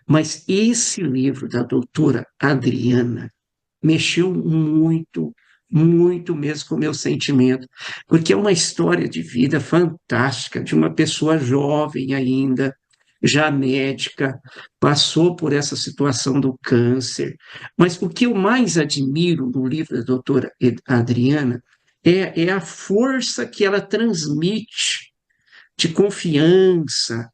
Mas esse livro da doutora Adriana mexeu muito, muito mesmo com o meu sentimento, porque é uma história de vida fantástica de uma pessoa jovem ainda, já médica, passou por essa situação do câncer. Mas o que eu mais admiro no livro da doutora Adriana é a força que ela transmite de confiança.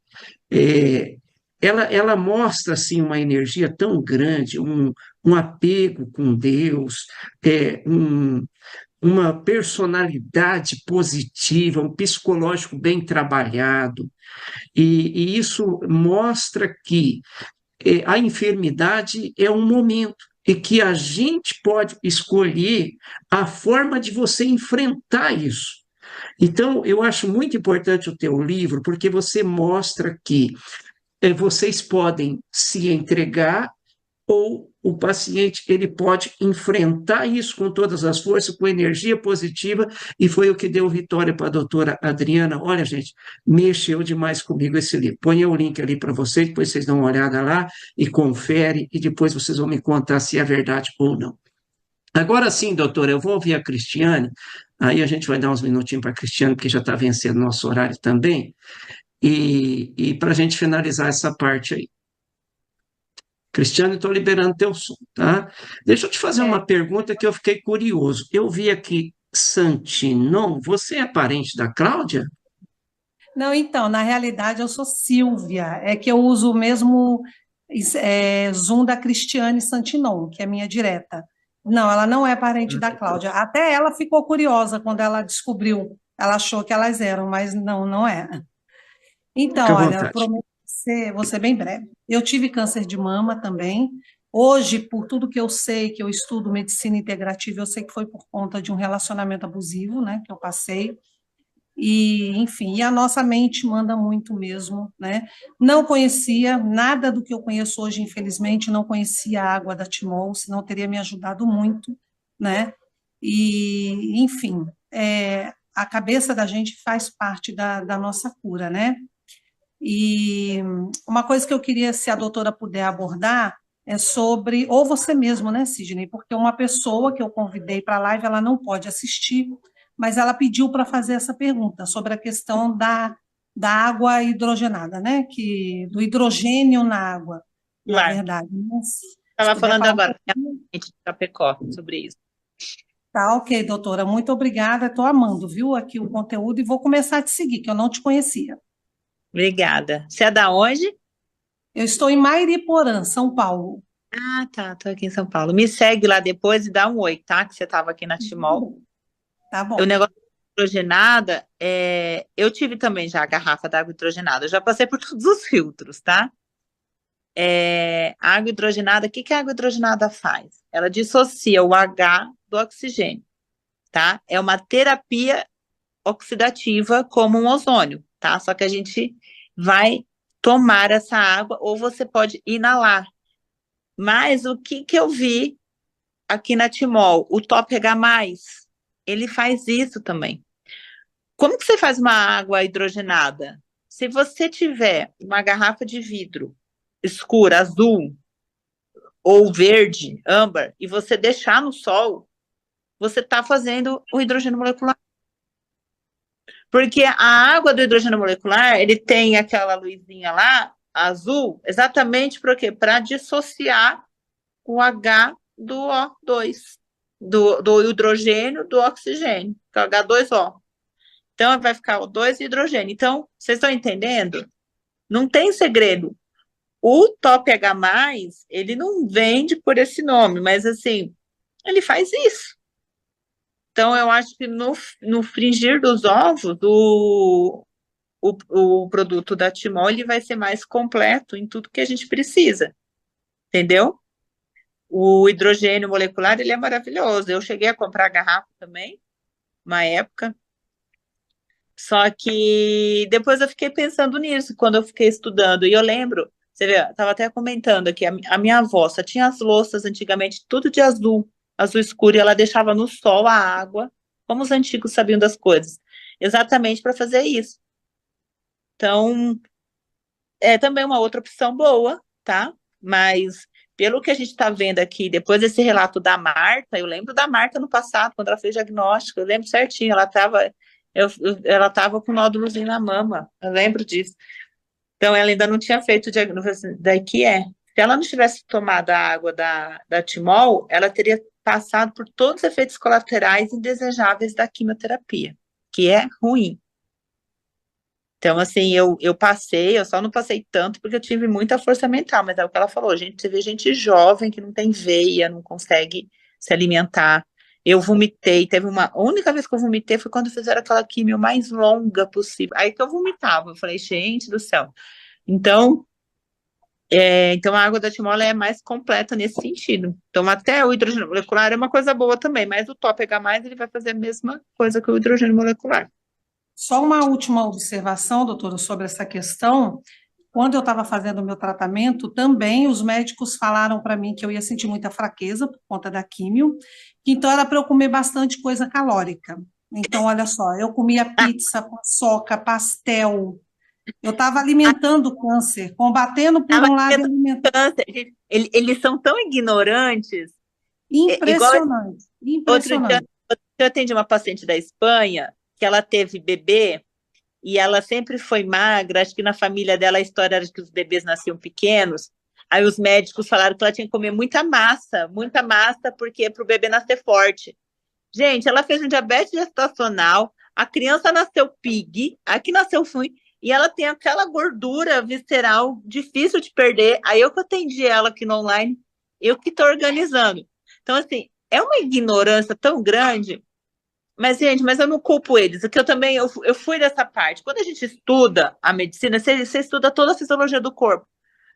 Ela mostra assim, uma energia tão grande, um apego com Deus, uma personalidade positiva, um psicológico bem trabalhado. E isso mostra que a enfermidade é um momento e que a gente pode escolher a forma de você enfrentar isso. Então, eu acho muito importante o teu livro, porque você mostra que vocês podem se entregar ou o paciente ele pode enfrentar isso com todas as forças, com energia positiva, e foi o que deu vitória para a doutora Adriana. Olha, gente, mexeu demais comigo esse livro. Põe o link ali para vocês, depois vocês dão uma olhada lá e confere, e depois vocês vão me contar se é verdade ou não. Agora sim, doutora, eu vou ouvir a Cristiane, aí a gente vai dar uns minutinhos para a Cristiane, porque já está vencendo nosso horário também, e para a gente finalizar essa parte aí. Cristiane, estou liberando teu som, tá? Deixa eu te fazer uma pergunta que eu fiquei curioso. Eu vi aqui Santinon, você é parente da Cláudia? Não, então, na realidade eu sou Silvia, é que eu uso o mesmo Zoom da Cristiane Santinon, que é minha direta. Não, ela não é parente da Cláudia. Até ela ficou curiosa quando ela descobriu, ela achou que elas eram, mas não é. Então, olha, eu prometo vou ser bem breve. Eu tive câncer de mama também. Hoje, por tudo que eu sei, que eu estudo medicina integrativa, eu sei que foi por conta de um relacionamento abusivo, né, que eu passei. E, enfim, e a nossa mente manda muito mesmo, né? Não conhecia nada do que eu conheço hoje, infelizmente, não conhecia a água da Timol, senão teria me ajudado muito, né? E, enfim, a cabeça da gente faz parte da nossa cura, né? E uma coisa que eu queria, se a doutora puder abordar, é sobre, ou você mesmo, né, Sidney? Porque uma pessoa que eu convidei para a live, ela não pode assistir, mas ela pediu para fazer essa pergunta sobre a questão da água hidrogenada, né? Do hidrogênio na água, na Claro. verdade. Mas, se Estava puder falando falar um agora pouquinho. de Chapecó sobre isso. Tá, ok, doutora, muito obrigada, estou amando, viu, aqui o conteúdo e vou começar a te seguir, que eu não te conhecia. Obrigada. Você é da onde? Eu estou em Mairiporã, São Paulo. Ah, tá, tô aqui em São Paulo. Me segue lá depois e dá um oi, tá? Que você estava aqui na Timol. Tá O bom. negócio da hidrogenada, eu tive também já a garrafa d'água hidrogenada. Eu já passei por todos os filtros, tá? A água hidrogenada, o que que a água hidrogenada faz? Ela dissocia o H do oxigênio, tá? É uma terapia oxidativa como um ozônio, tá? Só que a gente vai tomar essa água ou você pode inalar. Mas o que que eu vi aqui na Timol? O Top H+, ele faz isso também. Como que você faz uma água hidrogenada? Se você tiver uma garrafa de vidro escura, azul ou verde, âmbar, e você deixar no sol, você está fazendo o hidrogênio molecular. Porque a água do hidrogênio molecular, ele tem aquela luzinha lá, azul, exatamente para quê? Para dissociar o H do O2, do hidrogênio do oxigênio, que é o H2O. Então, vai ficar o 2 e hidrogênio. Então, vocês estão entendendo? Não tem segredo. O Top H+, ele não vende por esse nome, mas assim, ele faz isso. Então, eu acho que no fringir dos ovos, o produto da Timol, ele vai ser mais completo em tudo que a gente precisa, entendeu? O hidrogênio molecular, ele é maravilhoso. Eu cheguei a comprar a garrafa também, uma época, só que depois eu fiquei pensando nisso, quando eu fiquei estudando, e eu lembro, você vê, eu estava até comentando aqui, a minha avó só tinha as louças antigamente, tudo de azul, azul escuro, e ela deixava no sol a água, como os antigos sabiam das coisas, exatamente para fazer isso. Então, é também uma outra opção boa, tá? Mas pelo que a gente está vendo aqui, depois desse relato da Marta, eu lembro da Marta no passado, quando ela fez diagnóstico, eu lembro certinho, ela estava com nódulozinho na mama, eu lembro disso. Então, ela ainda não tinha feito o diagnóstico, daí que é. Se ela não tivesse tomado a água da Timol, ela teria passado por todos os efeitos colaterais indesejáveis da quimioterapia, que é ruim. Então, assim, eu passei, eu só não passei tanto porque eu tive muita força mental, mas é o que ela falou, gente, você vê gente jovem que não tem veia, não consegue se alimentar. Eu vomitei, a única vez que eu vomitei foi quando fizeram aquela quimio mais longa possível. Aí que eu vomitava, eu falei, gente do céu. Então, então a água da Timol é mais completa nesse sentido. Então, até o hidrogênio molecular é uma coisa boa também, mas o Top H+, ele vai fazer a mesma coisa que o hidrogênio molecular. Só uma última observação, doutora, sobre essa questão. Quando eu estava fazendo o meu tratamento, também os médicos falaram para mim que eu ia sentir muita fraqueza por conta da químio, então era para eu comer bastante coisa calórica. Então, olha só, eu comia pizza, paçoca, pastel. Eu estava alimentando o câncer, combatendo por um lado e alimentando. Câncer, eles são tão ignorantes. Igual Impressionante, outro dia, impressionante. eu atendi uma paciente da Espanha que ela teve bebê e ela sempre foi magra. Acho que na família dela a história era que os bebês nasciam pequenos. Aí os médicos falaram que ela tinha que comer muita massa, porque para o bebê nascer forte. Gente, ela fez um diabetes gestacional, a criança nasceu pig, aqui nasceu ruim, e ela tem aquela gordura visceral difícil de perder. Aí eu que atendi ela aqui no online, eu que estou organizando. Então, assim, é uma ignorância tão grande. Mas, gente, eu não culpo eles, porque eu fui dessa parte. Quando a gente estuda a medicina, você estuda toda a fisiologia do corpo.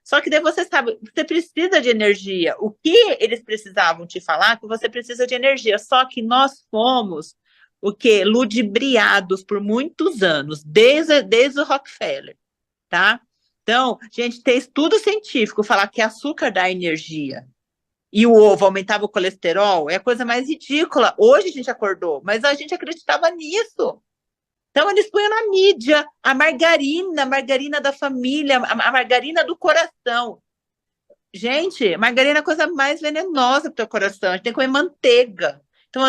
Só que daí você sabe, você precisa de energia. O que eles precisavam te falar? Que você precisa de energia. Só que nós somos o quê? Ludibriados por muitos anos, desde o Rockefeller, tá? Então, gente, tem estudo científico falar que açúcar dá energia e o ovo aumentava o colesterol é a coisa mais ridícula. Hoje a gente acordou, mas a gente acreditava nisso. Então, eles põem na mídia a margarina da família, a margarina do coração. Gente, margarina é a coisa mais venenosa para o teu coração. A gente tem que comer manteiga. Então,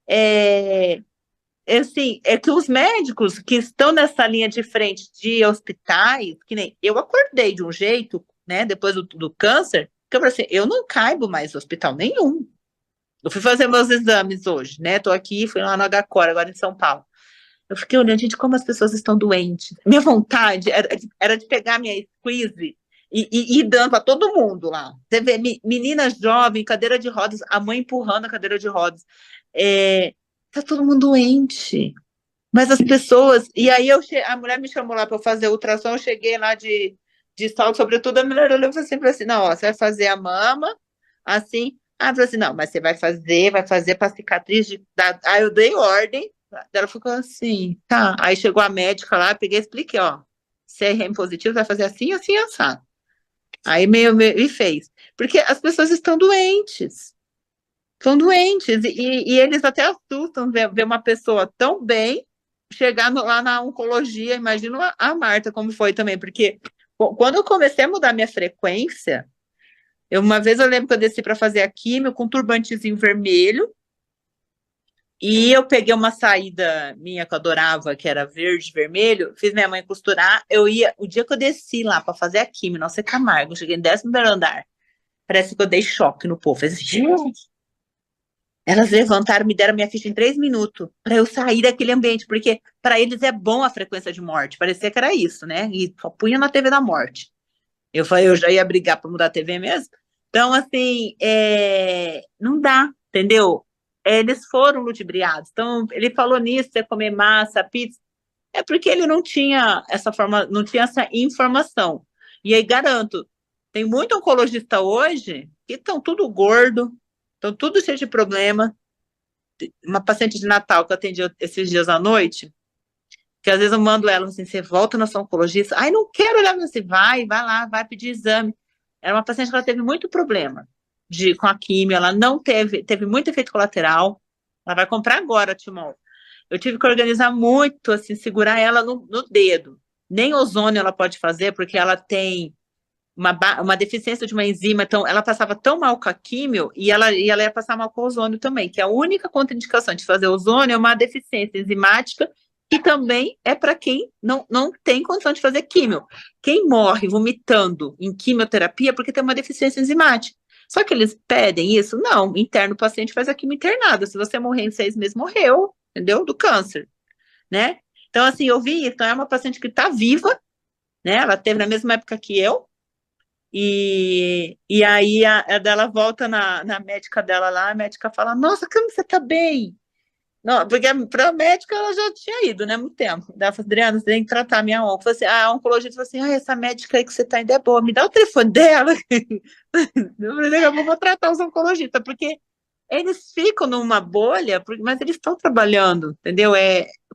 é que os médicos que estão nessa linha de frente de hospitais, que nem eu acordei de um jeito, né, depois do câncer, que eu falei assim, eu não caibo mais em hospital nenhum. Eu fui fazer meus exames hoje, né? Tô aqui, fui lá no HCOR, agora em São Paulo. Eu fiquei olhando, gente, como as pessoas estão doentes. Minha vontade era de pegar minha squeeze e ir dando para todo mundo lá. Você vê, menina jovem, cadeira de rodas, a mãe empurrando a cadeira de rodas. Tá todo mundo doente. Mas as pessoas. E aí a mulher me chamou lá para fazer ultrassom, eu cheguei lá de salto, sobretudo, a mulher olhou assim, falou assim: não, ó, você vai fazer a mama, assim. Ah, falou assim: não, mas você vai fazer para cicatriz Aí eu dei ordem. Ela ficou assim, tá. Aí chegou a médica lá, peguei e expliquei, ó. CRM positivo, vai fazer assim, assim, assado. Aí e fez. Porque as pessoas estão doentes. Estão doentes. E eles até assustam ver uma pessoa tão bem chegar lá na oncologia. Imagina a Marta como foi também. Porque quando eu comecei a mudar minha frequência, uma vez eu lembro que eu desci para fazer a químio com um turbantezinho vermelho. E eu peguei uma saída minha que eu adorava, que era verde, vermelho, fiz minha mãe costurar. O dia que eu desci lá para fazer a químio, Nossa Camargo, eu cheguei no 11º andar. Parece que eu dei choque no povo. Elas levantaram, me deram minha ficha em 3 minutos para eu sair daquele ambiente, porque para eles é bom a frequência de morte. Parecia que era isso, né? E só punha na TV da morte. Eu falei, eu já ia brigar para mudar a TV mesmo. Então, assim, não dá, entendeu? Eles foram ludibriados. Então, ele falou nisso, você comer massa, pizza. É porque ele não tinha não tinha essa informação. E aí, garanto, tem muito oncologista hoje que estão tudo gordo, estão tudo cheio de problema. Uma paciente de Natal que eu atendi esses dias à noite, que às vezes eu mando ela assim, você volta na sua oncologista? Ai, não quero olhar, você vai lá, vai pedir exame. Era uma paciente que ela teve muito problema com a quimio, ela não teve muito efeito colateral, ela vai comprar agora, Timão. Eu tive que organizar muito, assim, segurar ela no dedo. Nem ozônio ela pode fazer, porque ela tem uma deficiência de uma enzima, então ela passava tão mal com a químio, e ela ia passar mal com o ozônio também, que a única contraindicação de fazer ozônio é uma deficiência enzimática, que também é para quem não tem condição de fazer químio. Quem morre vomitando em quimioterapia é porque tem uma deficiência enzimática. Só que eles pedem isso? Não, interno o paciente faz a quimio internada. Se você morrer em 6 meses, morreu, entendeu? Do câncer, né? Então, assim, eu vi isso. Então, é uma paciente que está viva, né? Ela teve na mesma época que eu. E aí a dela volta na médica dela lá, a médica fala, nossa, como você tá bem? Não, porque para a médica ela já tinha ido, né, muito tempo. Ela falou, Adriana, você tem que tratar a minha onco. Falei assim, a oncologista falou assim, essa médica aí que você tá indo é boa, me dá o telefone dela. Eu falei, eu vou tratar os oncologistas, porque eles ficam numa bolha, mas eles estão trabalhando, entendeu?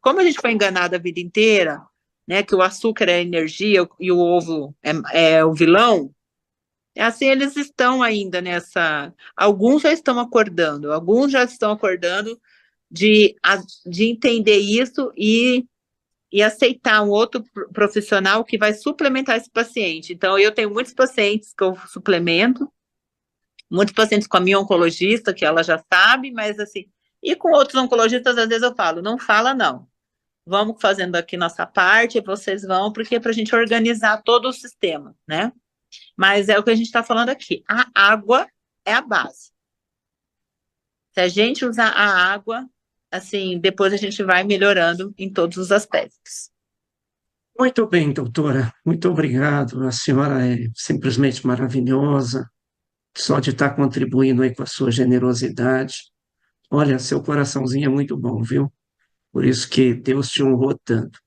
Como a gente foi enganado a vida inteira, né, que o açúcar é energia e o ovo é o vilão, assim eles estão ainda nessa. Alguns já estão acordando de entender isso e aceitar um outro profissional que vai suplementar esse paciente. Então, eu tenho muitos pacientes que eu suplemento, muitos pacientes com a minha oncologista, que ela já sabe, mas assim, e com outros oncologistas, às vezes eu falo, não fala não, vamos fazendo aqui nossa parte, vocês vão, porque é para a gente organizar todo o sistema, né? Mas é o que a gente está falando aqui, a água é a base. Se a gente usar a água, assim, depois a gente vai melhorando em todos os aspectos. Muito bem, doutora. Muito obrigado. A senhora é simplesmente maravilhosa, só de estar contribuindo aí com a sua generosidade. Olha, seu coraçãozinho é muito bom, viu? Por isso que Deus te honrou tanto.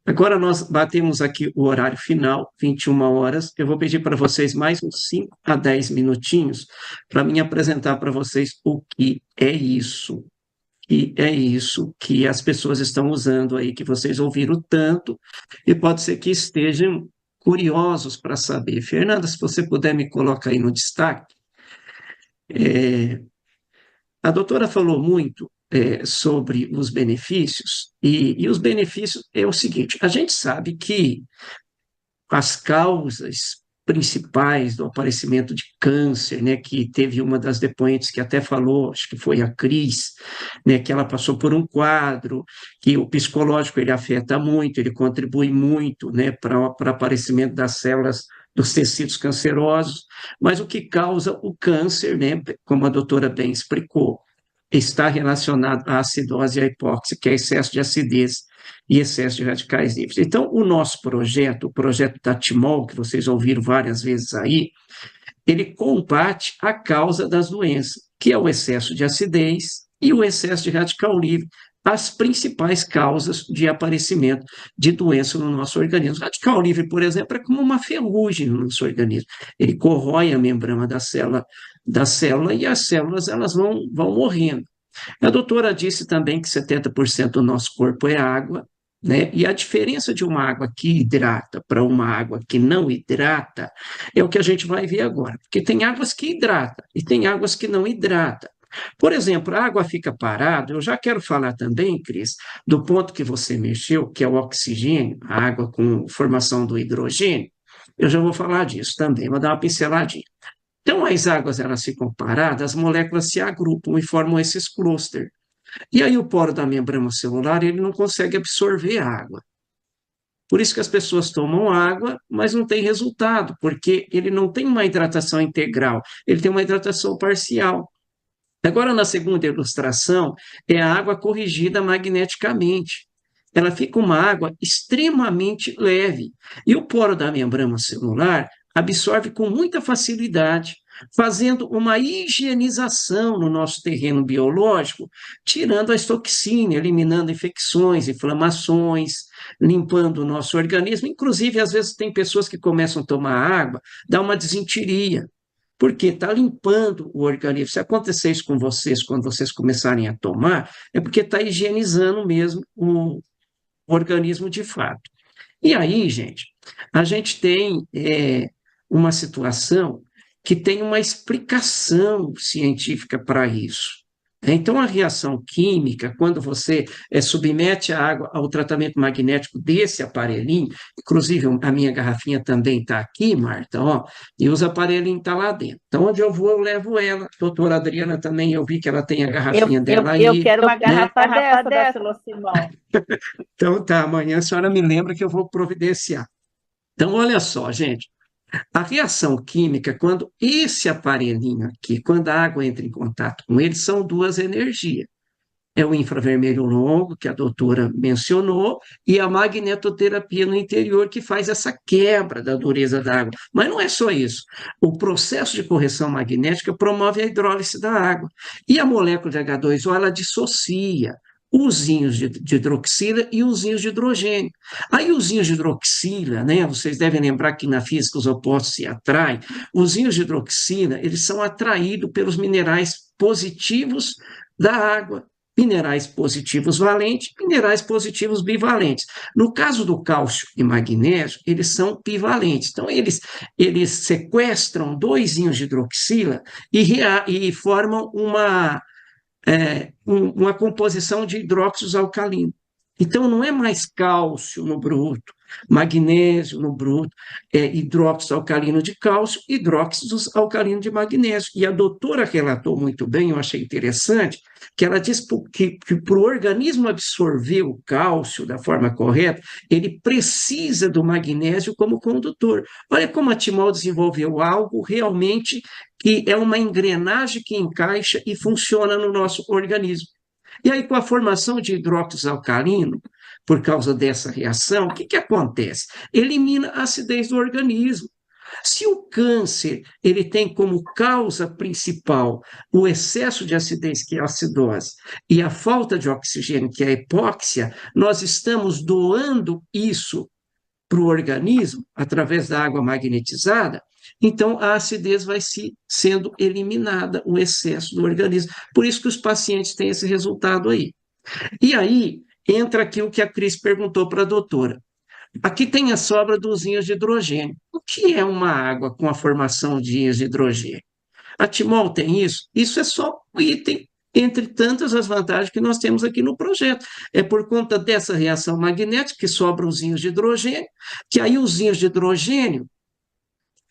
Agora nós batemos aqui o horário final, 21 horas. Eu vou pedir para vocês mais uns 5 a 10 minutinhos para me apresentar para vocês o que é isso. que é isso que as pessoas estão usando aí, que vocês ouviram tanto, e pode ser que estejam curiosos para saber. Fernanda, se você puder me colocar aí no destaque. A doutora falou muito sobre os benefícios, e os benefícios é o seguinte: a gente sabe que as causas principais do aparecimento de câncer, né, que teve uma das depoentes que até falou, acho que foi a Cris, né, que ela passou por um quadro, que o psicológico ele afeta muito, ele contribui muito, né, para o aparecimento das células dos tecidos cancerosos, mas o que causa o câncer, né, como a doutora bem explicou, está relacionado à acidose e à hipóxia, que é excesso de acidez e excesso de radicais livres. Então, o nosso projeto, o projeto da Timol, que vocês ouviram várias vezes aí, ele combate a causa das doenças, que é o excesso de acidez e o excesso de radical livre, as principais causas de aparecimento de doença no nosso organismo. O radical livre, por exemplo, é como uma ferrugem no nosso organismo. Ele corrói a membrana da célula e as células elas vão morrendo. A doutora disse também que 70% do nosso corpo é água, né? E a diferença de uma água que hidrata para uma água que não hidrata é o que a gente vai ver agora, porque tem águas que hidratam e tem águas que não hidratam. Por exemplo, a água fica parada, eu já quero falar também, Cris, do ponto que você mexeu, que é o oxigênio, a água com formação do hidrogênio, eu já vou falar disso também, vou dar uma pinceladinha. Então, as águas elas ficam paradas, as moléculas se agrupam e formam esses clústeres. E aí o poro da membrana celular ele não consegue absorver a água. Por isso que as pessoas tomam água, mas não tem resultado, porque ele não tem uma hidratação integral, ele tem uma hidratação parcial. Agora, na segunda ilustração, é a água corrigida magneticamente. Ela fica uma água extremamente leve. E o poro da membrana celular absorve com muita facilidade, fazendo uma higienização no nosso terreno biológico, tirando as toxinas, eliminando infecções, inflamações, limpando o nosso organismo. Inclusive, às vezes, tem pessoas que começam a tomar água, dá uma desinteria, porque está limpando o organismo. Se acontecer isso com vocês, quando vocês começarem a tomar, é porque está higienizando mesmo o organismo de fato. E aí, gente, a gente tem uma situação que tem uma explicação científica para isso. Então, a reação química, quando você submete a água ao tratamento magnético desse aparelhinho, inclusive a minha garrafinha também está aqui, Marta, ó, e os aparelhinhos estão lá dentro. Então, onde eu vou, eu levo ela. A doutora Adriana também, eu vi que ela tem a garrafinha dela aí. Eu quero uma né? garrafa dessa, Lucimão. Então, tá, amanhã a senhora me lembra que eu vou providenciar. Então, olha só, gente. A reação química, quando esse aparelhinho aqui, quando a água entra em contato com ele, são duas energias. É o infravermelho longo, que a doutora mencionou, e a magnetoterapia no interior, que faz essa quebra da dureza da água. Mas não é só isso. O processo de correção magnética promove a hidrólise da água. E a molécula de H2O, ela dissocia os íons de hidroxila e os íons de hidrogênio. Aí os íons de hidroxila, né, vocês devem lembrar que na física os opostos se atraem, os íons de hidroxila, eles são atraídos pelos minerais positivos da água, minerais positivos valentes, minerais positivos bivalentes. No caso do cálcio e magnésio, eles são bivalentes. Então, eles sequestram dois íons de hidroxila e formam uma composição de hidróxidos alcalinos. Então, não é mais cálcio no bruto, magnésio no bruto, hidróxido alcalino de cálcio, hidróxidos alcalino de magnésio. E a doutora relatou muito bem, eu achei interessante, que ela disse que para o organismo absorver o cálcio da forma correta, ele precisa do magnésio como condutor. Olha como a Timol desenvolveu algo realmente que é uma engrenagem que encaixa e funciona no nosso organismo. E aí, com a formação de hidróxido alcalino, por causa dessa reação, o que acontece? Elimina a acidez do organismo. Se o câncer ele tem como causa principal o excesso de acidez, que é a acidose, e a falta de oxigênio, que é a hipóxia, nós estamos doando isso para o organismo, através da água magnetizada, então a acidez vai sendo eliminada, o excesso do organismo. Por isso que os pacientes têm esse resultado aí. E aí entra aquilo que a Cris perguntou para a doutora. Aqui tem a sobra dos íons de hidrogênio. O que é uma água com a formação de íons de hidrogênio? A Timol tem isso? Isso é só um item, entre tantas as vantagens que nós temos aqui no projeto. É por conta dessa reação magnética que sobram os íons de hidrogênio, que aí os íons de hidrogênio,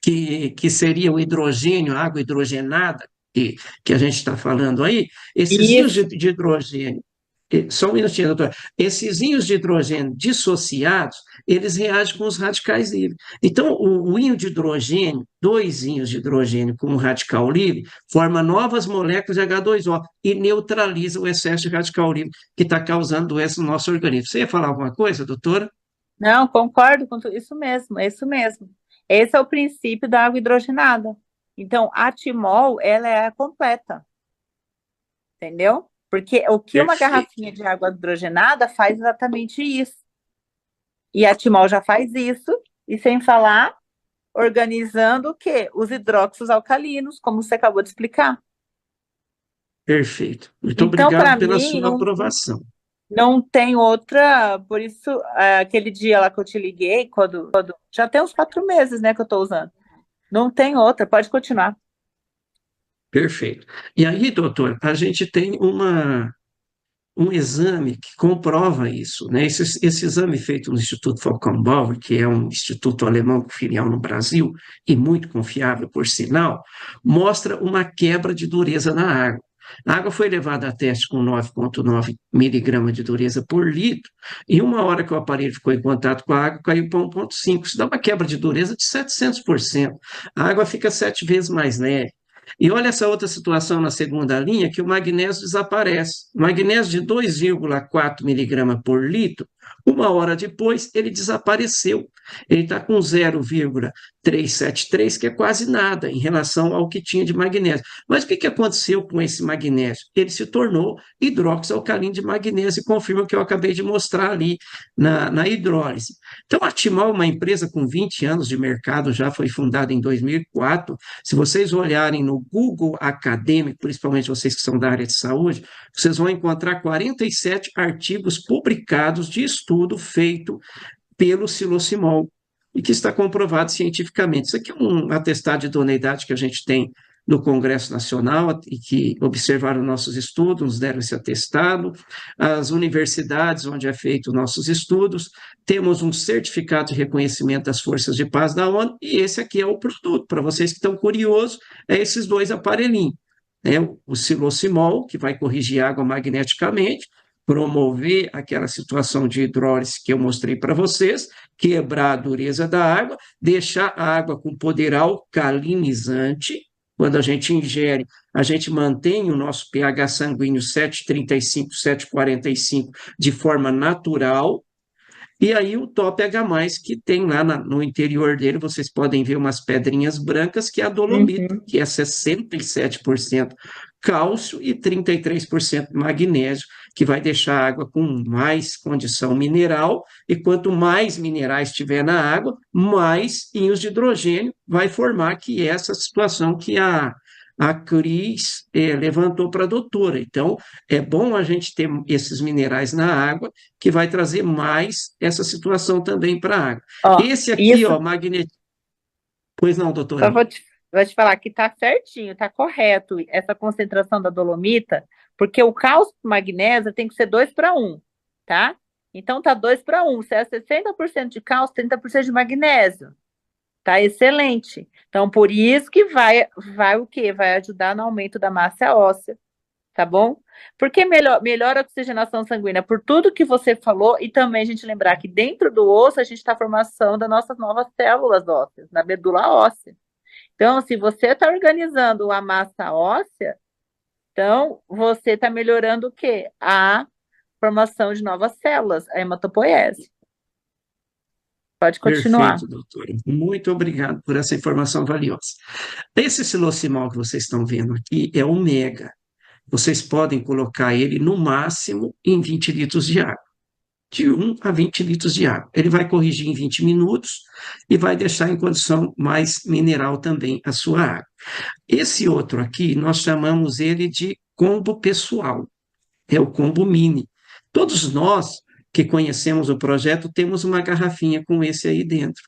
que seria o hidrogênio, a água hidrogenada, que a gente está falando aí, esses íons Isso. de hidrogênio, só um minutinho, doutor. Esses íons de hidrogênio dissociados, eles reagem com os radicais livres. Então, o íon de hidrogênio, dois íons de hidrogênio com um radical livre, forma novas moléculas de H2O e neutraliza o excesso de radical livre que está causando doença no nosso organismo. Você ia falar alguma coisa, doutora? Não, concordo com tudo. Isso mesmo, é isso mesmo. Esse é o princípio da água hidrogenada. Então, a Timol, ela é completa, entendeu? Porque o que uma Perfeito. garrafinha de água hidrogenada faz exatamente isso. E a Timol já faz isso, e sem falar, organizando o quê? Os hidróxidos alcalinos, como você acabou de explicar. Perfeito. Muito Então, obrigado para pela mim, sua aprovação. não tem outra, por isso, aquele dia lá que eu te liguei, já tem uns 4 meses, né, que eu estou usando. Não tem outra, pode continuar. Perfeito. E aí, doutor, a gente tem um exame que comprova isso, né? Esse exame feito no Instituto Folcambauer, que é um instituto alemão com filial no Brasil, e muito confiável, por sinal, mostra uma quebra de dureza na água. A água foi levada a teste com 9,9 miligramas de dureza por litro, e uma hora que o aparelho ficou em contato com a água, caiu para 1,5. Isso dá uma quebra de dureza de 700%. A água fica 7 vezes mais leve. E olha essa outra situação na segunda linha, que o magnésio desaparece. O magnésio de 2,4 miligramas por litro, uma hora depois, ele desapareceu. Ele está com 0,373, que é quase nada em relação ao que tinha de magnésio. Mas o que aconteceu com esse magnésio? Ele se tornou hidroxalcalino de magnésio, e confirma o que eu acabei de mostrar ali na hidrólise. Então, a Timol, uma empresa com 20 anos de mercado, já foi fundada em 2004. Se vocês olharem no Google acadêmico, principalmente vocês que são da área de saúde, vocês vão encontrar 47 artigos publicados de estudo feito pelo Psilocimol e que está comprovado cientificamente. Isso aqui é um atestado de idoneidade que a gente tem no Congresso Nacional e que observaram nossos estudos, nos deram esse atestado. As universidades onde é feito nossos estudos, temos um certificado de reconhecimento das forças de paz da ONU, e esse aqui é o produto. Para vocês que estão curiosos, é esses dois aparelhinhos, né? O Psilocimol, que vai corrigir a água magneticamente, promover aquela situação de hidrólise que eu mostrei para vocês, quebrar a dureza da água, deixar a água com poder alcalinizante. Quando a gente ingere, a gente mantém o nosso pH sanguíneo 7,35, 7,45 de forma natural. E aí o top H+, que tem lá no interior dele, vocês podem ver umas pedrinhas brancas, que é a dolomita, que é 67% cálcio e 33% magnésio, que vai deixar a água com mais condição mineral, e quanto mais minerais tiver na água, mais íons de hidrogênio vai formar, que é essa situação que a Cris levantou para a doutora. Então, é bom a gente ter esses minerais na água, que vai trazer mais essa situação também para a água. Ó, Esse aqui, isso, ó, magnetismo. Pois não, só doutora? vou te falar que tá certinho, tá correto essa concentração da dolomita, porque o cálcio e o magnésio tem que ser 2:1, tá? Então tá 2:1, se é 60% de cálcio, 30% de magnésio. Tá excelente. Então, por isso que vai o quê? Vai ajudar no aumento da massa óssea, tá bom? Porque melhora a oxigenação sanguínea por tudo que você falou, e também a gente lembrar que dentro do osso a gente está a formação das nossas novas células ósseas, na medula óssea. Então, se você está organizando a massa óssea, então você está melhorando o quê? A formação de novas células, a hematopoiese. Pode continuar. Perfeito, doutora. Muito obrigado por essa informação valiosa. Esse Psilocimol que vocês estão vendo aqui é o mega. Vocês podem colocar ele no máximo em 20 litros de água. de 1 a 20 litros de água. Ele vai corrigir em 20 minutos e vai deixar em condição mais mineral também a sua água. Esse outro aqui, nós chamamos ele de combo pessoal, é o combo mini. Todos nós que conhecemos o projeto temos uma garrafinha com esse aí dentro.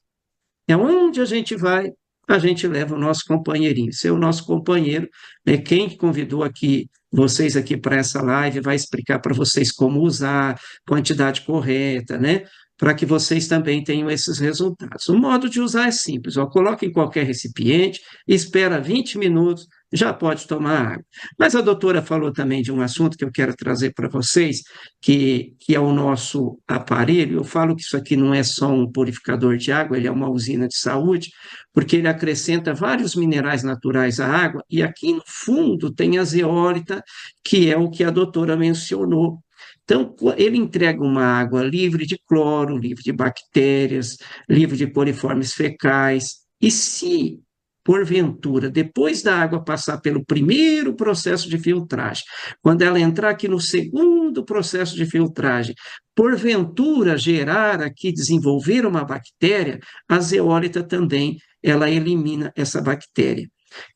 É onde a gente vai, a gente leva o nosso companheirinho. Ser o nosso companheiro, né? Quem convidou aqui vocês aqui para essa live vai explicar para vocês como usar, quantidade correta, né? Para que vocês também tenham esses resultados. O modo de usar é simples, ó, coloca em qualquer recipiente, espera 20 minutos, já pode tomar água. Mas a doutora falou também de um assunto que eu quero trazer para vocês, que é o nosso aparelho. Eu falo que isso aqui não é só um purificador de água, ele é uma usina de saúde, porque ele acrescenta vários minerais naturais à água, e aqui no fundo tem a zeólita, que é o que a doutora mencionou. Então, ele entrega uma água livre de cloro, livre de bactérias, livre de coliformes fecais, e se, porventura, depois da água passar pelo primeiro processo de filtragem, quando ela entrar aqui no segundo processo de filtragem, porventura gerar aqui, desenvolver uma bactéria, a zeólita também, ela elimina essa bactéria.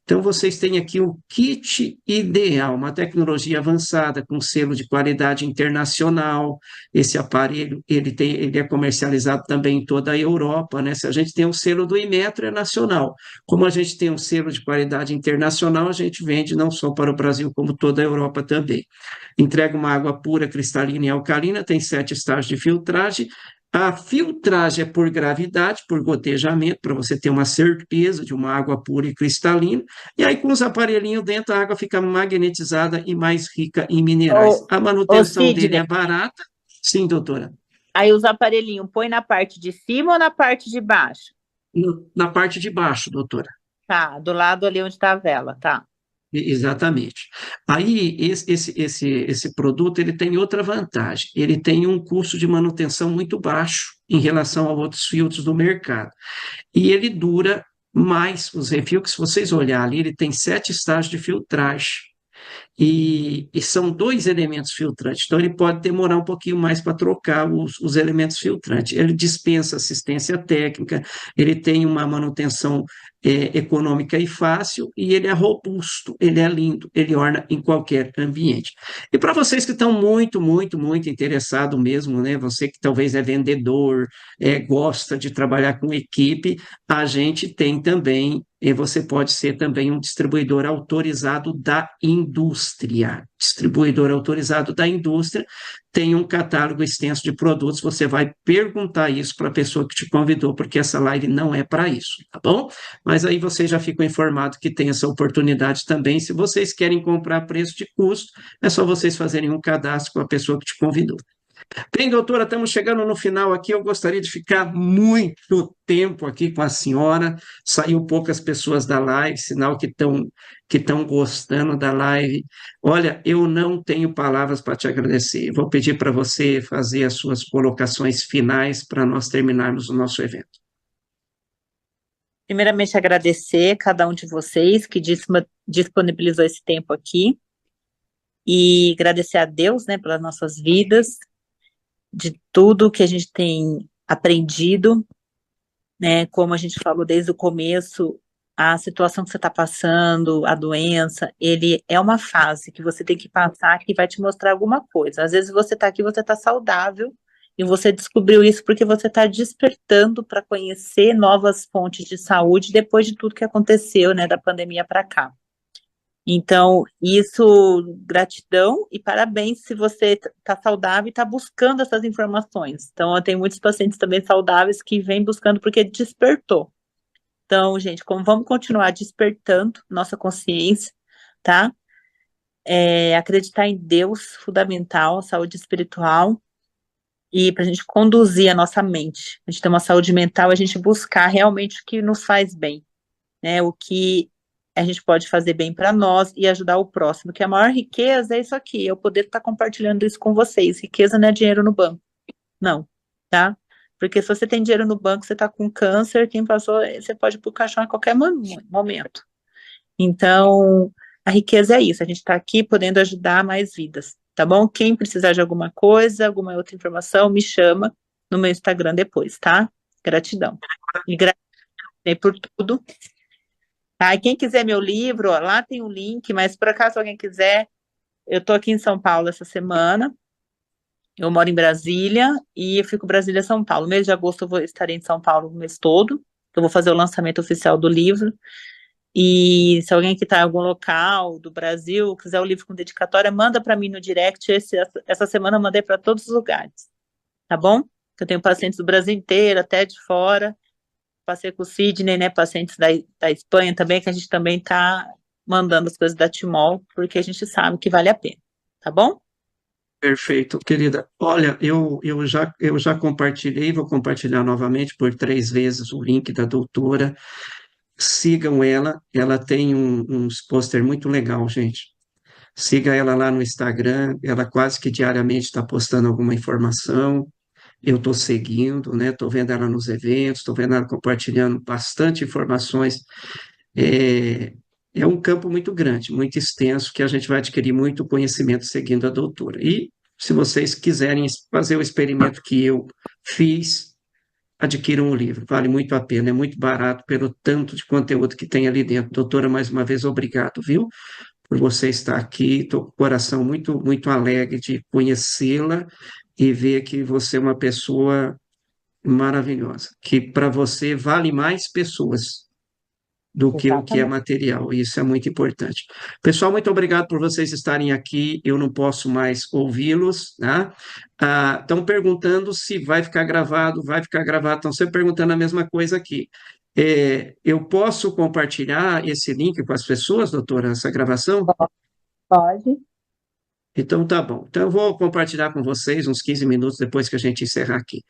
Então, vocês têm aqui o kit ideal, uma tecnologia avançada com selo de qualidade internacional. Esse aparelho, ele é comercializado também em toda a Europa, né? Se a gente tem o selo do Inmetro, é nacional. Como a gente tem um selo de qualidade internacional, a gente vende não só para o Brasil, como toda a Europa também. Entrega uma água pura, cristalina e alcalina, tem 7 estágios de filtragem. A filtragem é por gravidade, por gotejamento, para você ter uma certeza de uma água pura e cristalina. E aí, com os aparelhinhos dentro, a água fica magnetizada e mais rica em minerais. A manutenção dele é barata. Sim, doutora. Aí os aparelhinhos, põe na parte de cima ou na parte de baixo? Na parte de baixo, doutora. Tá, do lado ali onde está a vela, tá. Exatamente. Aí, esse produto, ele tem outra vantagem, ele tem um custo de manutenção muito baixo em relação a outros filtros do mercado, e ele dura mais, os refiltros, se vocês olharem ali, ele tem 7 estágios de filtragem, e são 2 elementos filtrantes, então ele pode demorar um pouquinho mais para trocar os elementos filtrantes. Ele dispensa assistência técnica, ele tem uma manutenção econômica e fácil, e ele é robusto, ele é lindo, ele orna em qualquer ambiente. E para vocês que estão muito, muito, muito interessados mesmo, né, você que talvez é vendedor, gosta de trabalhar com equipe, a gente tem também, você pode ser também um distribuidor autorizado da indústria. Distribuidor autorizado da indústria tem um catálogo extenso de produtos, você vai perguntar isso para a pessoa que te convidou, porque essa live não é para isso, tá bom? Mas aí vocês já ficam informados que tem essa oportunidade também. Se vocês querem comprar a preço de custo, é só vocês fazerem um cadastro com a pessoa que te convidou. Bem, doutora, estamos chegando no final aqui. Eu gostaria de ficar muito tempo aqui com a senhora. Saiu poucas pessoas da live, sinal que estão gostando da live. Olha, eu não tenho palavras para te agradecer. Vou pedir para você fazer as suas colocações finais para nós terminarmos o nosso evento. Primeiramente, agradecer a cada um de vocês que disponibilizou esse tempo aqui, e agradecer a Deus, né, pelas nossas vidas, de tudo que a gente tem aprendido, né, como a gente falou desde o começo, a situação que você está passando, a doença, ele é uma fase que você tem que passar, que vai te mostrar alguma coisa. Às vezes você está aqui, você está saudável, e você descobriu isso porque você está despertando para conhecer novas fontes de saúde depois de tudo que aconteceu, né, da pandemia para cá. Então, isso, gratidão e parabéns se você está saudável e está buscando essas informações. Então, eu tenho muitos pacientes também saudáveis que vêm buscando porque despertou. Então, gente, vamos continuar despertando nossa consciência, tá? Acreditar em Deus, fundamental, a saúde espiritual, e para a gente conduzir a nossa mente. A gente ter uma saúde mental, a gente buscar realmente o que nos faz bem, né? O que a gente pode fazer bem para nós e ajudar o próximo, que a maior riqueza é isso aqui, eu poder estar compartilhando isso com vocês. Riqueza não é dinheiro no banco, não, tá? Porque se você tem dinheiro no banco, você está com câncer, quem passou, você pode ir para o caixão a qualquer momento. Então, a riqueza é isso, a gente está aqui podendo ajudar mais vidas, tá bom? Quem precisar de alguma coisa, alguma outra informação, me chama no meu Instagram depois, tá? Gratidão. E gratidão por tudo. Tá? E quem quiser meu livro, ó, lá tem um link, mas por acaso alguém quiser, eu tô aqui em São Paulo essa semana, eu moro em Brasília e eu fico Brasília, São Paulo. Mês de agosto eu estarei em São Paulo o mês todo, eu vou fazer o lançamento oficial do livro. E se alguém que está em algum local do Brasil quiser o livro com dedicatória, manda para mim no direct. Essa semana eu mandei para todos os lugares, tá bom? Eu tenho pacientes do Brasil inteiro, até de fora. Passei com o Sidney, né? Pacientes da Espanha também, que a gente também está mandando as coisas da Timol, porque a gente sabe que vale a pena, tá bom? Perfeito, querida. Olha, eu já compartilhei, vou compartilhar novamente por 3 vezes o link da doutora. Sigam ela tem uns pôster muito legal, gente. Siga ela lá no Instagram, ela quase que diariamente está postando alguma informação. Eu estou seguindo, né? Estou vendo ela nos eventos, estou vendo ela compartilhando bastante informações. É, é um campo muito grande, muito extenso, que a gente vai adquirir muito conhecimento seguindo a doutora. E se vocês quiserem fazer o experimento que eu fiz, adquiram o livro, vale muito a pena, é muito barato pelo tanto de conteúdo que tem ali dentro. Doutora, mais uma vez, obrigado, viu, por você estar aqui, estou com o coração muito, muito alegre de conhecê-la e ver que você é uma pessoa maravilhosa, que para você vale mais pessoas do que o que é Exatamente. material, e isso é muito importante. Pessoal, muito obrigado por vocês estarem aqui, eu não posso mais ouvi-los, né? Estão perguntando se vai ficar gravado, estão sempre perguntando a mesma coisa aqui. Eu posso compartilhar esse link com as pessoas, doutora, essa gravação? Pode. Então tá bom. Então eu vou compartilhar com vocês uns 15 minutos depois que a gente encerrar aqui.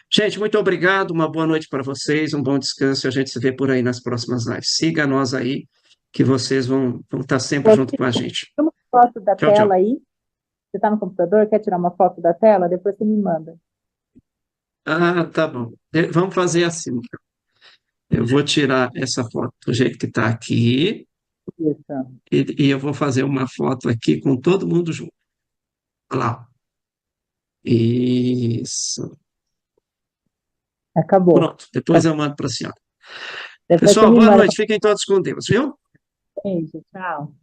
Gente, muito obrigado, uma boa noite para vocês, um bom descanso e a gente se vê por aí nas próximas lives. Siga nós aí, que vocês vão estar sempre junto com a gente. Tira uma foto da Tchau, tchau. tela aí. Você está no computador, quer tirar uma foto da tela? Depois você me manda. Tá bom. Vamos fazer assim, então. Eu vou tirar essa foto do jeito que está aqui Isso. e eu vou fazer uma foto aqui com todo mundo junto. Olha lá. Isso. Acabou. Pronto. Depois eu mando para a senhora. Depois você Pessoal, me boa manda. noite. Fiquem todos com Deus, viu? Beijo, tchau.